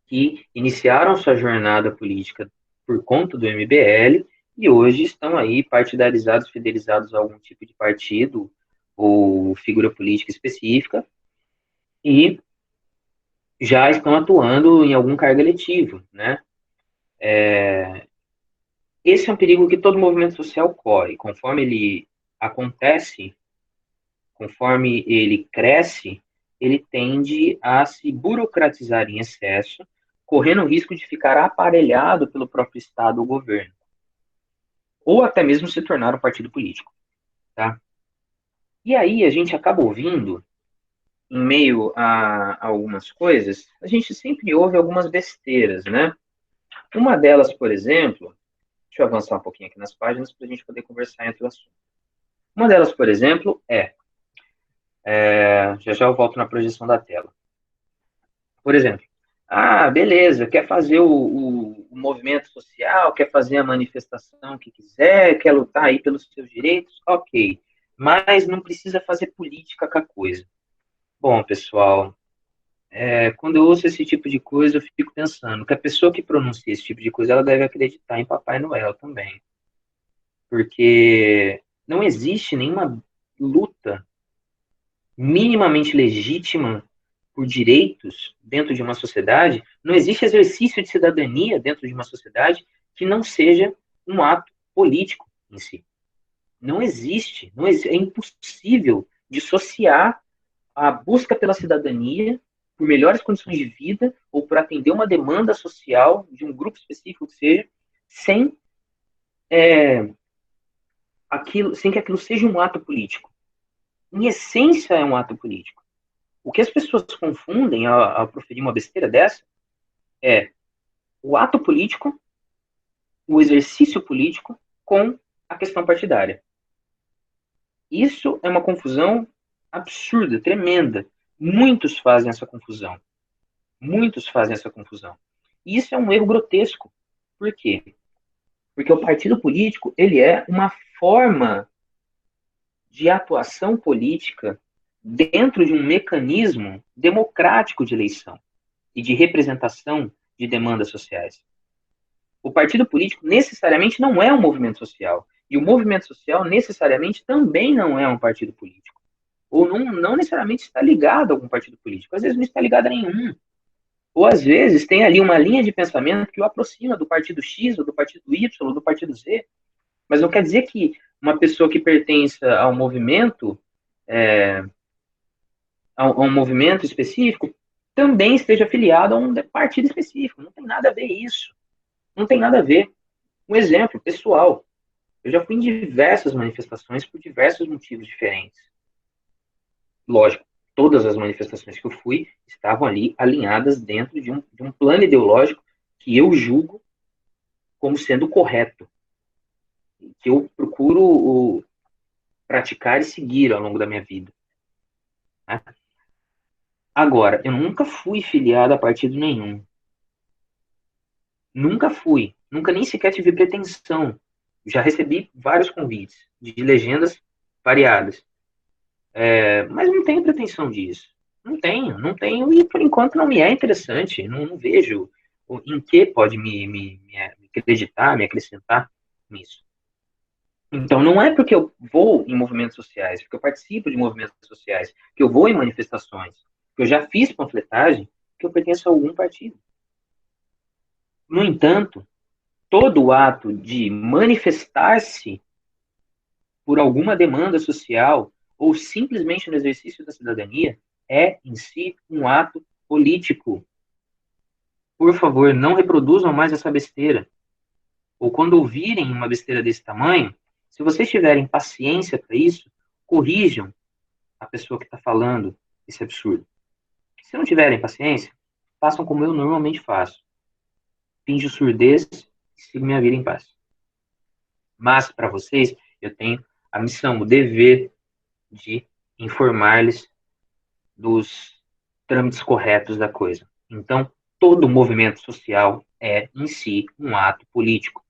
que iniciaram sua jornada política por conta do MBL e hoje estão aí partidarizados, fidelizados a algum tipo de partido ou figura política específica e já estão atuando em algum cargo eletivo, né? Esse é um perigo que todo movimento social corre. Conforme ele acontece, conforme ele cresce, ele tende a se burocratizar em excesso, correndo o risco de ficar aparelhado pelo próprio Estado ou governo, ou até mesmo se tornar um partido político, tá? E aí a gente acaba ouvindo, em meio a algumas coisas, a gente sempre ouve algumas besteiras, né? Uma delas, por exemplo, deixa eu avançar um pouquinho aqui nas páginas para a gente poder conversar entre o assunto. Uma delas, por exemplo, já já eu volto na projeção da tela. Por exemplo, beleza, quer fazer o movimento social, quer fazer a manifestação que quiser, quer lutar aí pelos seus direitos, ok. Mas não precisa fazer política com a coisa. Bom, pessoal, quando eu ouço esse tipo de coisa, eu fico pensando que a pessoa que pronuncia esse tipo de coisa, ela deve acreditar em Papai Noel também. Porque não existe nenhuma luta minimamente legítima por direitos dentro de uma sociedade, não existe exercício de cidadania dentro de uma sociedade que não seja um ato político em si. Não existe, é impossível dissociar a busca pela cidadania, por melhores condições de vida ou por atender uma demanda social de um grupo específico que seja, sem, sem que aquilo seja um ato político. Em essência, é um ato político. O que as pessoas confundem ao proferir uma besteira dessa é o ato político, o exercício político com a questão partidária. Isso é uma confusão absurda, tremenda. Muitos fazem essa confusão. Muitos fazem essa confusão. E isso é um erro grotesco. Por quê? Porque o partido político, ele é uma forma de atuação política dentro de um mecanismo democrático de eleição e de representação de demandas sociais. O partido político necessariamente não é um movimento social. E o movimento social necessariamente também não é um partido político. Ou não necessariamente está ligado a algum partido político. Às vezes não está ligado a nenhum. Ou, às vezes, tem ali uma linha de pensamento que o aproxima do partido X, ou do partido Y, ou do partido Z, mas não quer dizer que uma pessoa que pertença ao movimento, a um movimento específico, também esteja afiliado a um partido específico. Não tem nada a ver isso. Não tem nada a ver. Um exemplo pessoal. Eu já fui em diversas manifestações por diversos motivos diferentes. Lógico, todas as manifestações que eu fui estavam ali alinhadas dentro de um plano ideológico que eu julgo como sendo correto, que eu procuro praticar e seguir ao longo da minha vida. Né? Agora, eu nunca fui filiado a partido nenhum. Nunca fui. Nunca nem sequer tive pretensão. Já recebi vários convites de legendas variadas. Mas não tenho pretensão disso. Não tenho, e por enquanto não me é interessante. Não vejo em que pode me acreditar, me acrescentar nisso. Então, não é porque eu vou em movimentos sociais, porque eu participo de movimentos sociais, que eu vou em manifestações, que eu já fiz panfletagem, que eu pertenço a algum partido. No entanto, todo o ato de manifestar-se por alguma demanda social ou simplesmente no exercício da cidadania é, em si, um ato político. Por favor, não reproduzam mais essa besteira. Ou quando ouvirem uma besteira desse tamanho, se vocês tiverem paciência para isso, corrijam a pessoa que está falando esse absurdo. Se não tiverem paciência, façam como eu normalmente faço. Finjo surdez e sigo minha vida em paz. Mas, para vocês, eu tenho a missão, o dever de informar-lhes dos trâmites corretos da coisa. Então, todo movimento social é, em si, um ato político.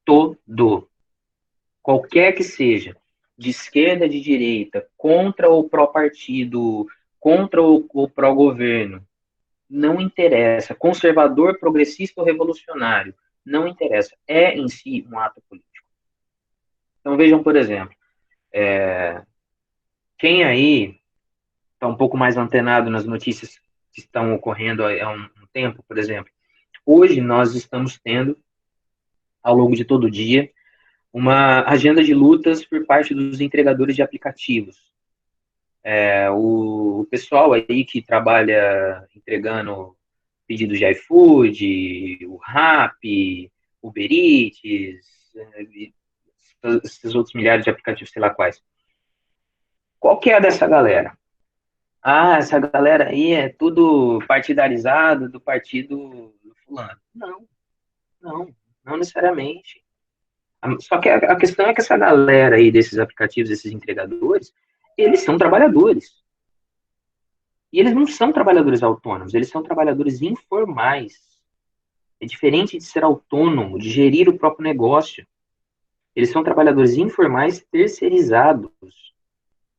Todo. Qualquer que seja, de esquerda, de direita, contra o pró-partido, contra o pró-governo, não interessa. Conservador, progressista ou revolucionário, não interessa. É, em si, um ato político. Então, vejam, por exemplo, quem aí está um pouco mais antenado nas notícias que estão ocorrendo há um tempo, por exemplo. Hoje nós estamos tendo, ao longo de todo o dia, uma agenda de lutas por parte dos entregadores de aplicativos. O pessoal aí que trabalha entregando pedidos de iFood, o Rappi, Uber Eats, esses outros milhares de aplicativos, sei lá quais. Qual que é dessa galera? Ah, essa galera aí é tudo partidarizado do partido fulano. Não, não necessariamente. Só que a questão é que essa galera aí desses aplicativos, esses entregadores, eles são trabalhadores. E eles não são trabalhadores autônomos, eles são trabalhadores informais. É diferente de ser autônomo, de gerir o próprio negócio. Eles são trabalhadores informais terceirizados,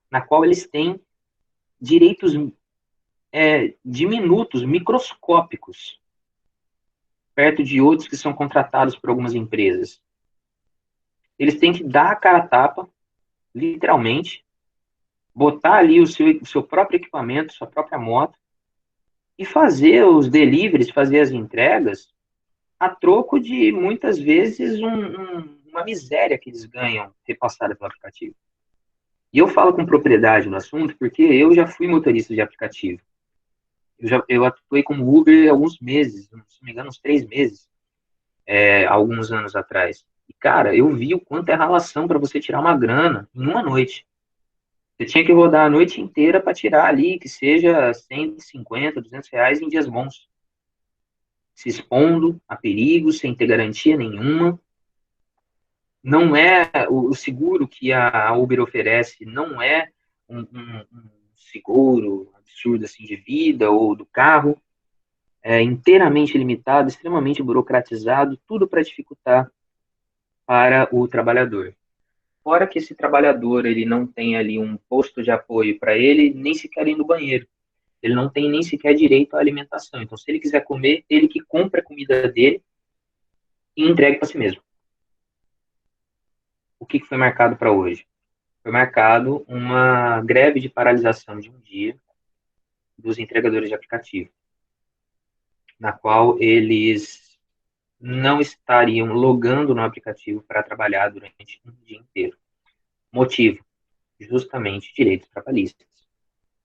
na qual eles têm direitos diminutos, microscópicos, perto de outros que são contratados por algumas empresas. Eles têm que dar a cara a tapa, literalmente, botar ali o seu próprio equipamento, sua própria moto, e fazer os deliveries, fazer as entregas, a troco de, muitas vezes, uma miséria que eles ganham repassada pelo aplicativo. E eu falo com propriedade no assunto porque eu já fui motorista de aplicativo. Eu atuei como Uber há alguns meses, se não me engano, uns 3 meses, alguns anos atrás. E, cara, eu vi o quanto é ralação para você tirar uma grana em uma noite. Você tinha que rodar a noite inteira para tirar ali, que seja 150, R$ 200 em dias bons. Se expondo a perigos, sem ter garantia nenhuma. Não é o seguro que a Uber oferece, não é um seguro absurdo assim de vida ou do carro. É inteiramente limitado, extremamente burocratizado, tudo para dificultar para o trabalhador. Fora que esse trabalhador ele não tem ali um posto de apoio para ele, nem sequer ir no banheiro. Ele não tem nem sequer direito à alimentação. Então, se ele quiser comer, ele que compra a comida dele e entregue para si mesmo. O que foi marcado para hoje? Foi marcado uma greve de paralisação de um dia dos entregadores de aplicativo. na qual eles não estariam logando no aplicativo para trabalhar durante um dia inteiro. Motivo, justamente direitos trabalhistas,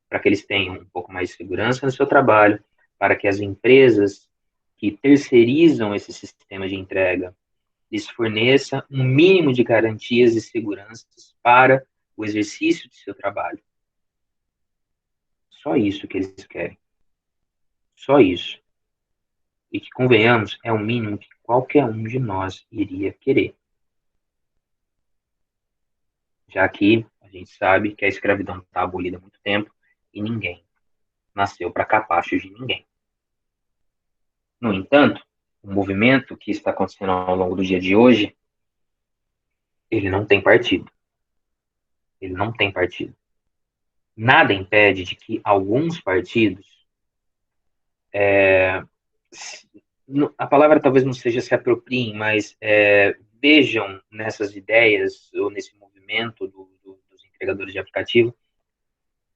para que eles tenham um pouco mais de segurança no seu trabalho, para que as empresas que terceirizam esse sistema de entrega lhes forneça um mínimo de garantias e seguranças para o exercício de seu trabalho. Só isso que eles querem. Só isso. E que, convenhamos, é o mínimo que qualquer um de nós iria querer. Já que a gente sabe que a escravidão está abolida há muito tempo e ninguém nasceu para capacho de ninguém. No entanto, o movimento que está acontecendo ao longo do dia de hoje, ele não tem partido. Ele não tem partido. Nada impede de que alguns partidos, a palavra talvez não seja se apropriem, mas vejam nessas ideias ou nesse movimento dos entregadores de aplicativo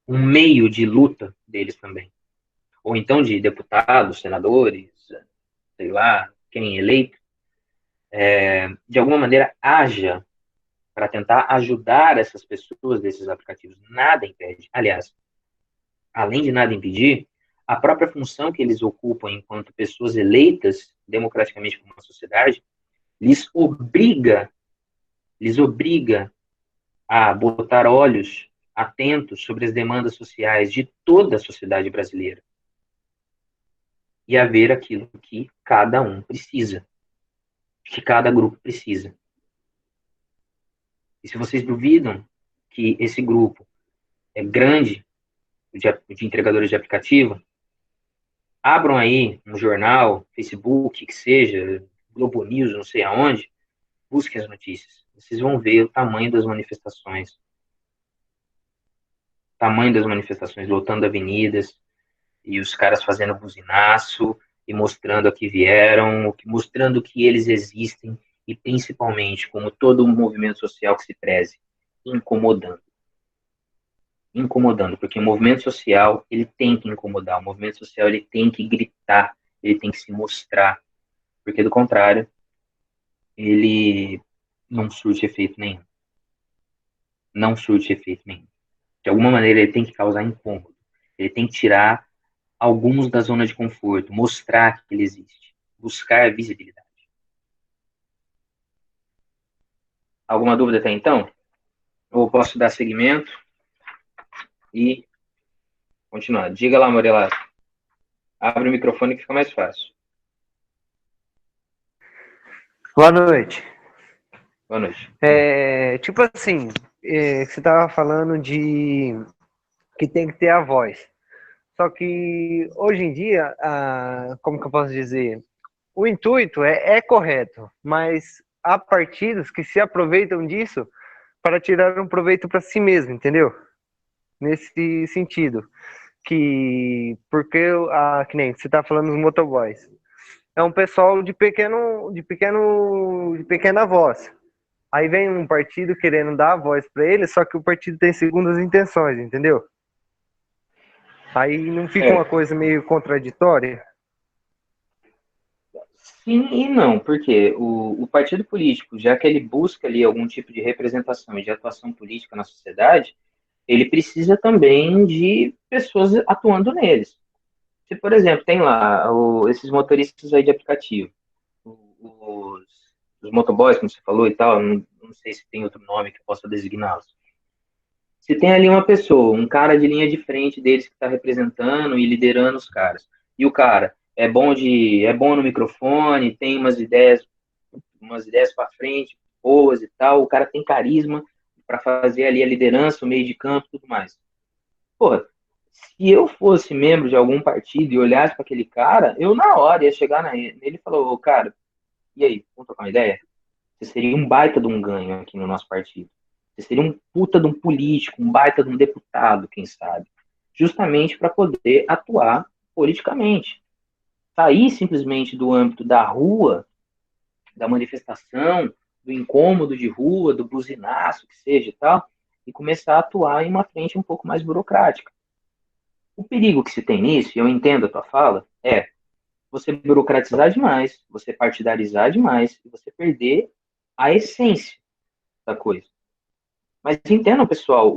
um meio de luta deles também. Ou então de deputados, senadores, sei lá, quem eleito, de alguma maneira haja para tentar ajudar essas pessoas desses aplicativos. Nada impede. Aliás, além de nada impedir, a própria função que eles ocupam enquanto pessoas eleitas democraticamente por uma sociedade lhes obriga a botar olhos atentos sobre as demandas sociais de toda a sociedade brasileira e a ver aquilo que cada um precisa, que cada grupo precisa. E se vocês duvidam que esse grupo é grande de entregadores de aplicativo, abram aí um jornal, Facebook, que seja, Globo News, não sei aonde, busquem as notícias. Vocês vão ver o tamanho das manifestações. Tamanho das manifestações, lotando avenidas, e os caras fazendo buzinaço, e mostrando a que vieram, mostrando que eles existem, e principalmente, como todo um movimento social que se preze, incomodando. Incomodando, porque o movimento social, ele tem que incomodar, o movimento social, ele tem que gritar, ele tem que se mostrar, porque do contrário, ele não surte efeito nenhum. Não surte efeito nenhum. De alguma maneira, ele tem que causar incômodo, ele tem que tirar alguns da zona de conforto, mostrar que ele existe, buscar visibilidade. Alguma dúvida até então? Ou posso dar seguimento e continuar? Diga lá, Morelato. Abre o microfone que fica mais fácil. Boa noite. Boa noite. Tipo assim, você tava falando de que tem que ter a voz. Só que hoje em dia, como que eu posso dizer? O intuito é correto, mas há partidos que se aproveitam disso para tirar um proveito para si mesmo, entendeu? Nesse sentido. Porque que nem você tá falando dos motoboys. É um pessoal de pequena voz. Aí vem um partido querendo dar a voz para ele, só que o partido tem segundas intenções, entendeu? Aí não fica uma coisa meio contraditória? Sim e não, porque o partido político, já que ele busca ali algum tipo de representação e de atuação política na sociedade, ele precisa também de pessoas atuando neles. Se, por exemplo, tem lá esses motoristas aí de aplicativo, os, os motoboys, como você falou e tal, não sei se tem outro nome que eu possa designá-los. Se tem ali uma pessoa, um cara de linha de frente deles que está representando e liderando os caras, e o cara é bom no microfone, tem umas ideias para frente, boas e tal, o cara tem carisma para fazer ali a liderança, o meio de campo e tudo mais. Pô, se eu fosse membro de algum partido e olhasse para aquele cara, eu na hora ia chegar nele e falar, ô, cara, e aí, vamos trocar uma ideia? Você seria um baita de um ganho aqui no nosso partido. Você seria um puta de um político, um baita de um deputado, quem sabe. Justamente para poder atuar politicamente. Sair simplesmente do âmbito da rua, da manifestação, do incômodo de rua, do buzinaço, que seja e tal, e começar a atuar em uma frente um pouco mais burocrática. O perigo que se tem nisso, e eu entendo a tua fala, você burocratizar demais, você partidarizar demais, e você perder a essência da coisa. Mas entendam, pessoal,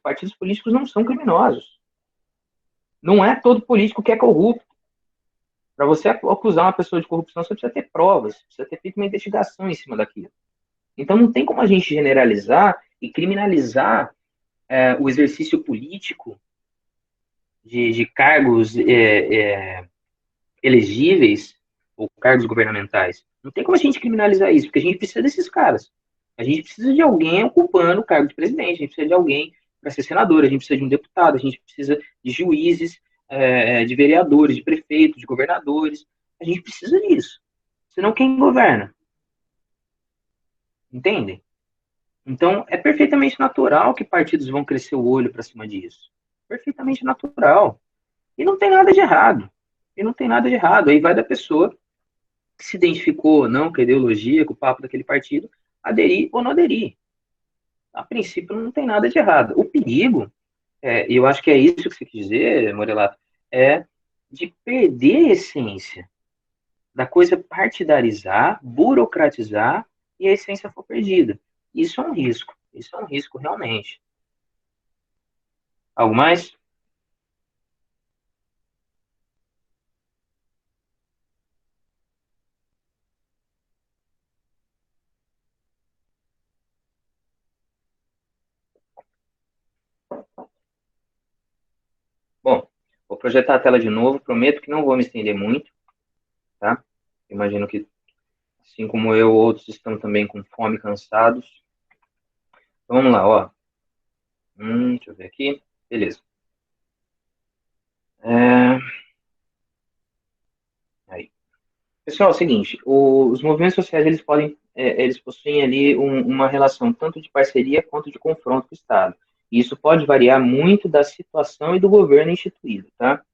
partidos políticos não são criminosos. Não é todo político que é corrupto. Para você acusar uma pessoa de corrupção, você precisa ter provas, precisa ter feito uma investigação em cima daquilo. Então não tem como a gente generalizar e criminalizar o exercício político de cargos elegíveis ou cargos governamentais. Não tem como a gente criminalizar isso, porque a gente precisa desses caras. A gente precisa de alguém ocupando o cargo de presidente, a gente precisa de alguém para ser senador, a gente precisa de um deputado, a gente precisa de juízes, de vereadores, de prefeitos, de governadores. A gente precisa disso. Senão quem governa? Entende? Então, é perfeitamente natural que partidos vão crescer o olho para cima disso. Perfeitamente natural. E não tem nada de errado. E não tem nada de errado. Aí vai da pessoa que se identificou ou não com a ideologia, com o papo daquele partido, aderir ou não aderir. A princípio, não tem nada de errado. O perigo, e eu acho que é isso que você quis dizer, Morelato, é de perder a essência da coisa partidarizar, burocratizar e a essência for perdida. Isso é um risco. Isso é um risco, realmente. Algo mais? Bom, vou projetar a tela de novo. Prometo que não vou me estender muito, tá? Imagino que, assim como eu, outros estão também com fome e cansados. Então, vamos lá, ó. Deixa eu ver aqui. Beleza. É, aí. Pessoal, é o seguinte, os movimentos sociais, eles possuem ali uma relação tanto de parceria quanto de confronto com o Estado. E isso pode variar muito da situação e do governo instituído, tá?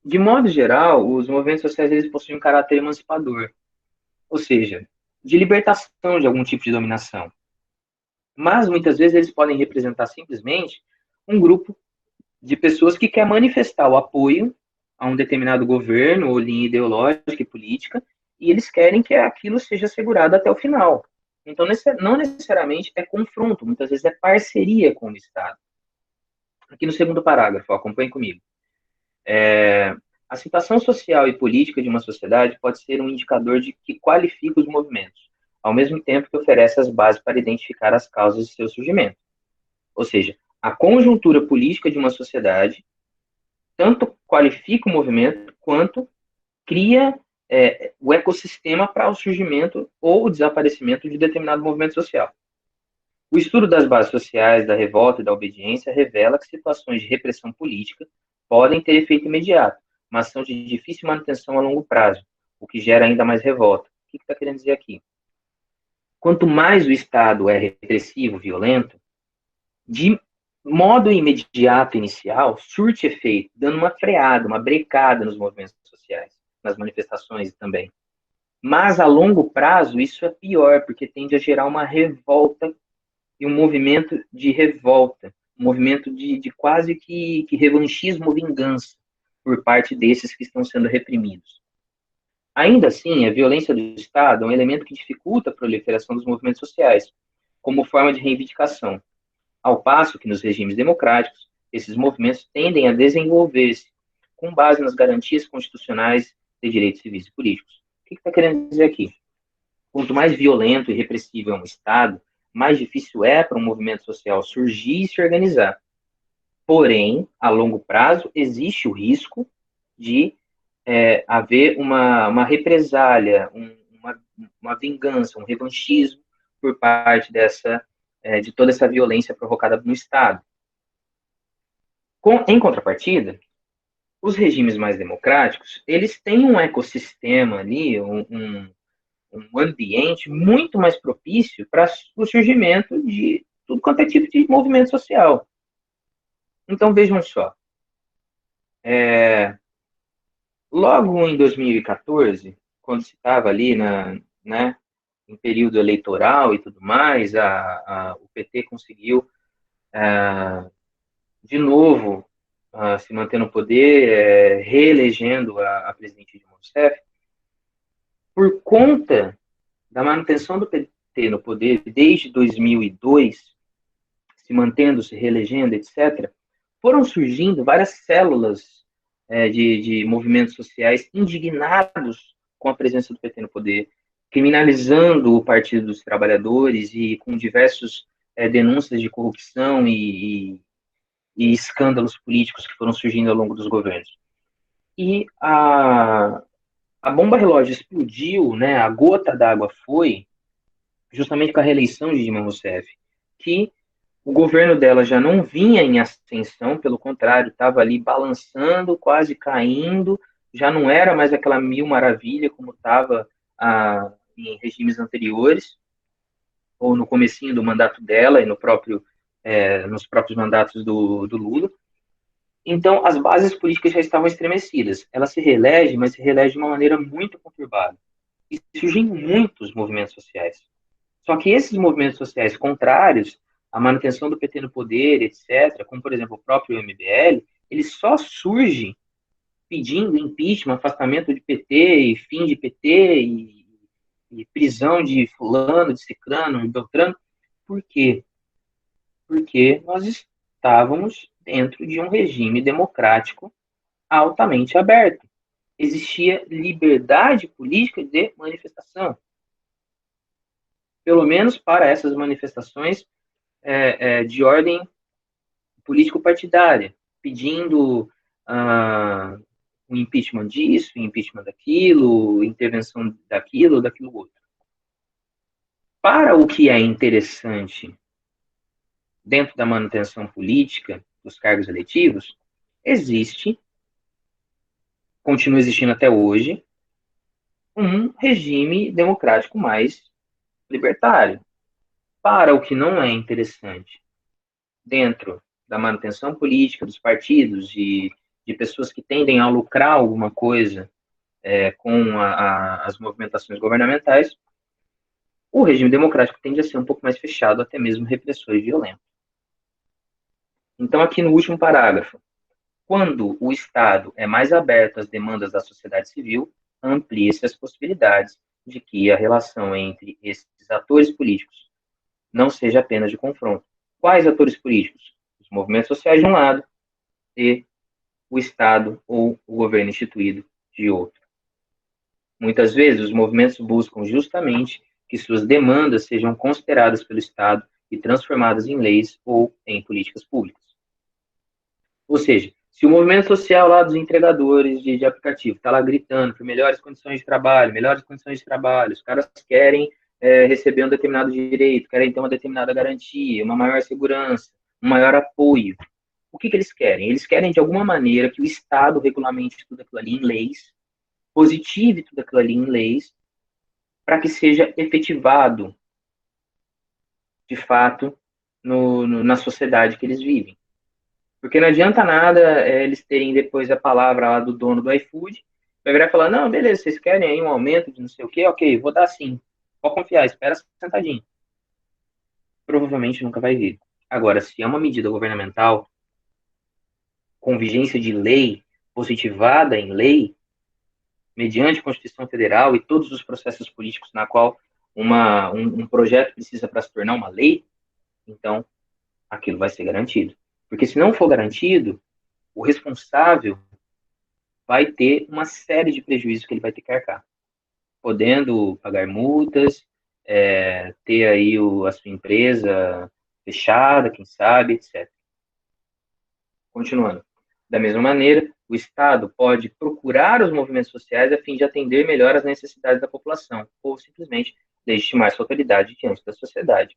De modo geral, os movimentos sociais, eles possuem um caráter emancipador, ou seja, de libertação de algum tipo de dominação. Mas, muitas vezes, eles podem representar simplesmente um grupo de pessoas que quer manifestar o apoio a um determinado governo ou linha ideológica e política, e eles querem que aquilo seja assegurado até o final. Então, não necessariamente é confronto, muitas vezes é parceria com o Estado. Aqui no segundo parágrafo, acompanhe comigo. A situação social e política de uma sociedade pode ser um indicador de que qualifica os movimentos, ao mesmo tempo que oferece as bases para identificar as causas de seu surgimento. Ou seja, a conjuntura política de uma sociedade tanto qualifica o movimento quanto cria o ecossistema para o surgimento ou o desaparecimento de determinado movimento social. O estudo das bases sociais, da revolta e da obediência revela que situações de repressão política podem ter efeito imediato, mas são de difícil manutenção a longo prazo, o que gera ainda mais revolta. O que está querendo dizer aqui? Quanto mais o Estado é repressivo, violento, de modo imediato inicial, surte efeito, dando uma freada, uma brecada nos movimentos sociais, nas manifestações também. Mas a longo prazo, isso é pior, porque tende a gerar uma revolta e um movimento de revolta, um movimento de quase que revanchismo, vingança, por parte desses que estão sendo reprimidos. Ainda assim, a violência do Estado é um elemento que dificulta a proliferação dos movimentos sociais, como forma de reivindicação, ao passo que nos regimes democráticos, esses movimentos tendem a desenvolver-se com base nas garantias constitucionais de direitos civis e políticos. O que está querendo dizer aqui? Quanto mais violento e repressivo é um Estado, mais difícil é para um movimento social surgir e se organizar. Porém, a longo prazo, existe o risco de haver uma represália, uma vingança, um revanchismo por parte de toda essa violência provocada no Estado. Em contrapartida, os regimes mais democráticos, eles têm um ecossistema ali, um ambiente muito mais propício para o surgimento de tudo quanto é tipo de movimento social. Então, vejam só. Logo em 2014, quando se estava ali né, em período eleitoral e tudo mais, o PT conseguiu, de novo, se manter no poder, reelegendo a presidente Dilma Rousseff, por conta da manutenção do PT no poder desde 2002, se mantendo, se reelegendo, etc., foram surgindo várias células de movimentos sociais indignados com a presença do PT no poder, criminalizando o Partido dos Trabalhadores e com diversas denúncias de corrupção e escândalos políticos que foram surgindo ao longo dos governos. E a bomba relógio explodiu, né, a gota d'água foi justamente com a reeleição de Dilma Rousseff, que o governo dela já não vinha em ascensão, pelo contrário, estava ali balançando, quase caindo, já não era mais aquela mil maravilha como estava em regimes anteriores, ou no comecinho do mandato dela e nos próprios mandatos do Lula. Então, as bases políticas já estavam estremecidas. Ela se reelege, mas se reelege de uma maneira muito conturbada. E surgem muitos movimentos sociais. Só que esses movimentos sociais contrários à manutenção do PT no poder, etc., como, por exemplo, o próprio MBL, ele só surge pedindo impeachment, afastamento de PT e fim de PT e prisão de fulano, de cicrano, de beltrano. Por quê? Porque nós estávamos dentro de um regime democrático altamente aberto. Existia liberdade política de manifestação. Pelo menos para essas manifestações de ordem político-partidária, pedindo o impeachment disso, o impeachment daquilo, intervenção daquilo outro. Para o que é interessante dentro da manutenção política dos cargos eletivos, continua existindo até hoje, um regime democrático mais libertário. Para o que não é interessante dentro da manutenção política dos partidos, de pessoas que tendem a lucrar alguma coisa com as movimentações governamentais, o regime democrático tende a ser um pouco mais fechado, até mesmo repressor e violento. Então, aqui no último parágrafo, quando o Estado é mais aberto às demandas da sociedade civil, amplia-se as possibilidades de que a relação entre esses atores políticos não seja apenas de confronto. Quais atores políticos? Os movimentos sociais de um lado e o Estado ou o governo instituído de outro. Muitas vezes, os movimentos buscam justamente que suas demandas sejam consideradas pelo Estado e transformadas em leis ou em políticas públicas. Ou seja, se o movimento social lá dos entregadores de aplicativo está lá gritando por melhores condições de trabalho, os caras querem receber um determinado direito, querem ter uma determinada garantia, uma maior segurança, um maior apoio. O que eles querem? Eles querem, de alguma maneira, que o Estado regulamente tudo aquilo ali em leis, positive tudo aquilo ali em leis, para que seja efetivado, de fato, na sociedade que eles vivem. Porque não adianta nada eles terem depois a palavra lá do dono do iFood, vai virar e falar, não, beleza, vocês querem aí um aumento de não sei o quê? Ok, vou dar sim. Pode confiar, espera sentadinho. Provavelmente nunca vai vir. Agora, se é uma medida governamental com vigência de lei, positivada em lei, mediante a Constituição Federal e todos os processos políticos na qual um projeto precisa para se tornar uma lei, então aquilo vai ser garantido. Porque se não for garantido, o responsável vai ter uma série de prejuízos que ele vai ter que arcar. Podendo pagar multas, ter aí a sua empresa fechada, quem sabe, etc. Continuando. Da mesma maneira, o Estado pode procurar os movimentos sociais a fim de atender melhor as necessidades da população, ou simplesmente legitimar sua autoridade diante da sociedade.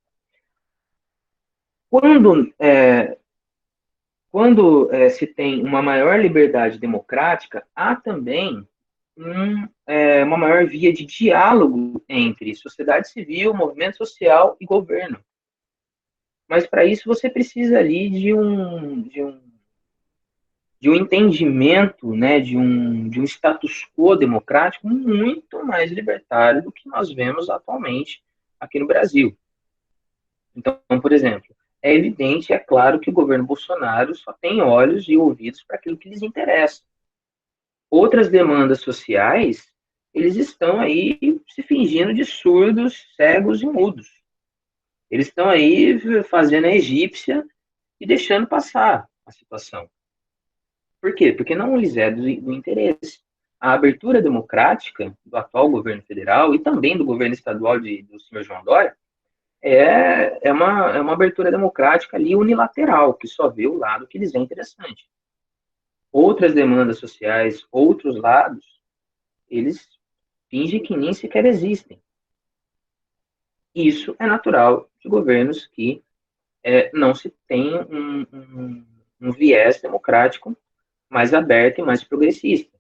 Quando se tem uma maior liberdade democrática, há também uma maior via de diálogo entre sociedade civil, movimento social e governo. Mas para isso você precisa ali de um entendimento, né, de um status quo democrático muito mais libertário do que nós vemos atualmente aqui no Brasil. Então, por exemplo, é evidente, é claro que o governo Bolsonaro só tem olhos e ouvidos para aquilo que lhes interessa. Outras demandas sociais, eles estão aí se fingindo de surdos, cegos e mudos. Eles estão aí fazendo a egípcia e deixando passar a situação. Por quê? Porque não lhes é do interesse. A abertura democrática do atual governo federal e também do governo estadual do senhor João Dória é uma abertura democrática ali unilateral, que só vê o lado que lhes é interessante. Outras demandas sociais, outros lados, eles fingem que nem sequer existem. Isso é natural de governos que não se tem um viés democrático mais aberto e mais progressista.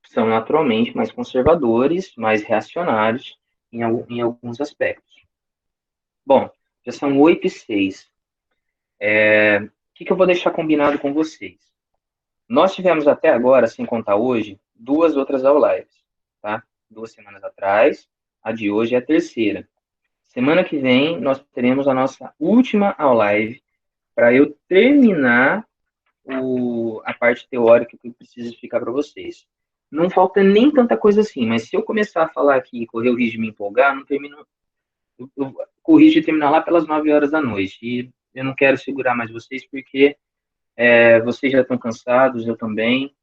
São naturalmente mais conservadores, mais reacionários em alguns aspectos. Bom, já são 8h06. O que eu vou deixar combinado com vocês? Nós tivemos até agora, sem contar hoje, 2 outras lives, tá? 2 semanas atrás, a de hoje é a terceira. Semana que vem, nós teremos a nossa última live para eu terminar a parte teórica que eu preciso explicar para vocês. Não falta nem tanta coisa assim, mas se eu começar a falar aqui e correr o risco de me empolgar, não termino, eu corro de terminar lá pelas 9 horas da noite. E eu não quero segurar mais vocês, porque vocês já estão cansados, eu também.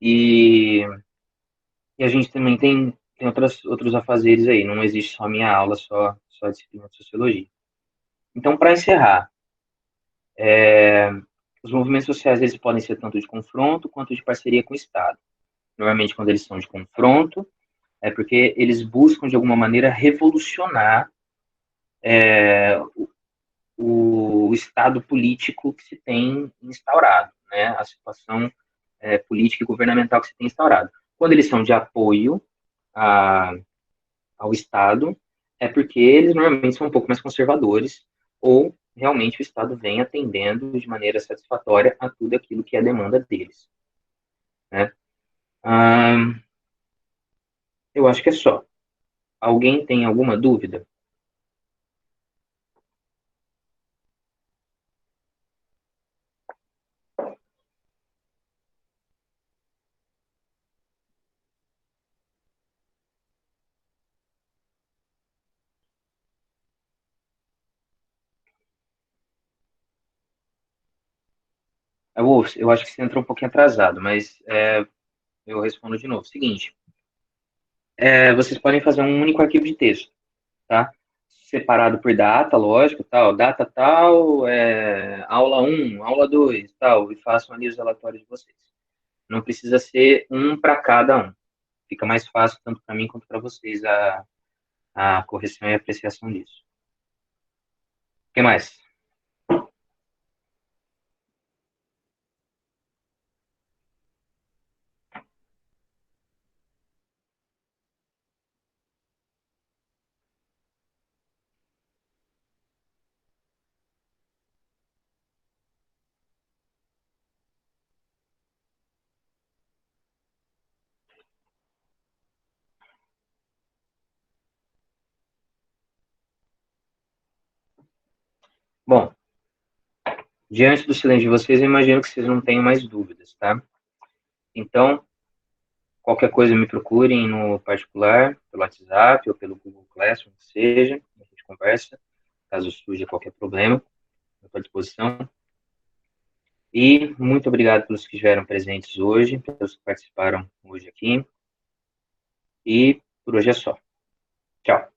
E a gente também tem outros afazeres aí, não existe só a minha aula, só a disciplina de sociologia. Então, para encerrar, os movimentos sociais eles podem ser tanto de confronto quanto de parceria com o Estado. Normalmente, quando eles são de confronto, é porque eles buscam, de alguma maneira, revolucionar o estado político que se tem instaurado, né? A situação política e governamental que se tem instaurado. Quando eles são de apoio ao Estado, é porque eles normalmente são um pouco mais conservadores, ou realmente o Estado vem atendendo de maneira satisfatória a tudo aquilo que é demanda deles. Né? Eu acho que é só. Alguém tem alguma dúvida? Eu acho que você entrou um pouquinho atrasado, mas eu respondo de novo. Seguinte, vocês podem fazer um único arquivo de texto, tá? Separado por data, lógico, tal, data tal, aula 1, aula 2, tal, e façam ali os relatórios de vocês. Não precisa ser um para cada um. Fica mais fácil tanto para mim quanto para vocês a correção e a apreciação disso. O que mais? Bom, diante do silêncio de vocês, eu imagino que vocês não tenham mais dúvidas, tá? Então, qualquer coisa me procurem no particular, pelo WhatsApp ou pelo Google Classroom, que seja, a gente conversa, caso surja qualquer problema, estou à disposição. E muito obrigado pelos que estiveram presentes hoje, pelos que participaram hoje aqui. E por hoje é só. Tchau.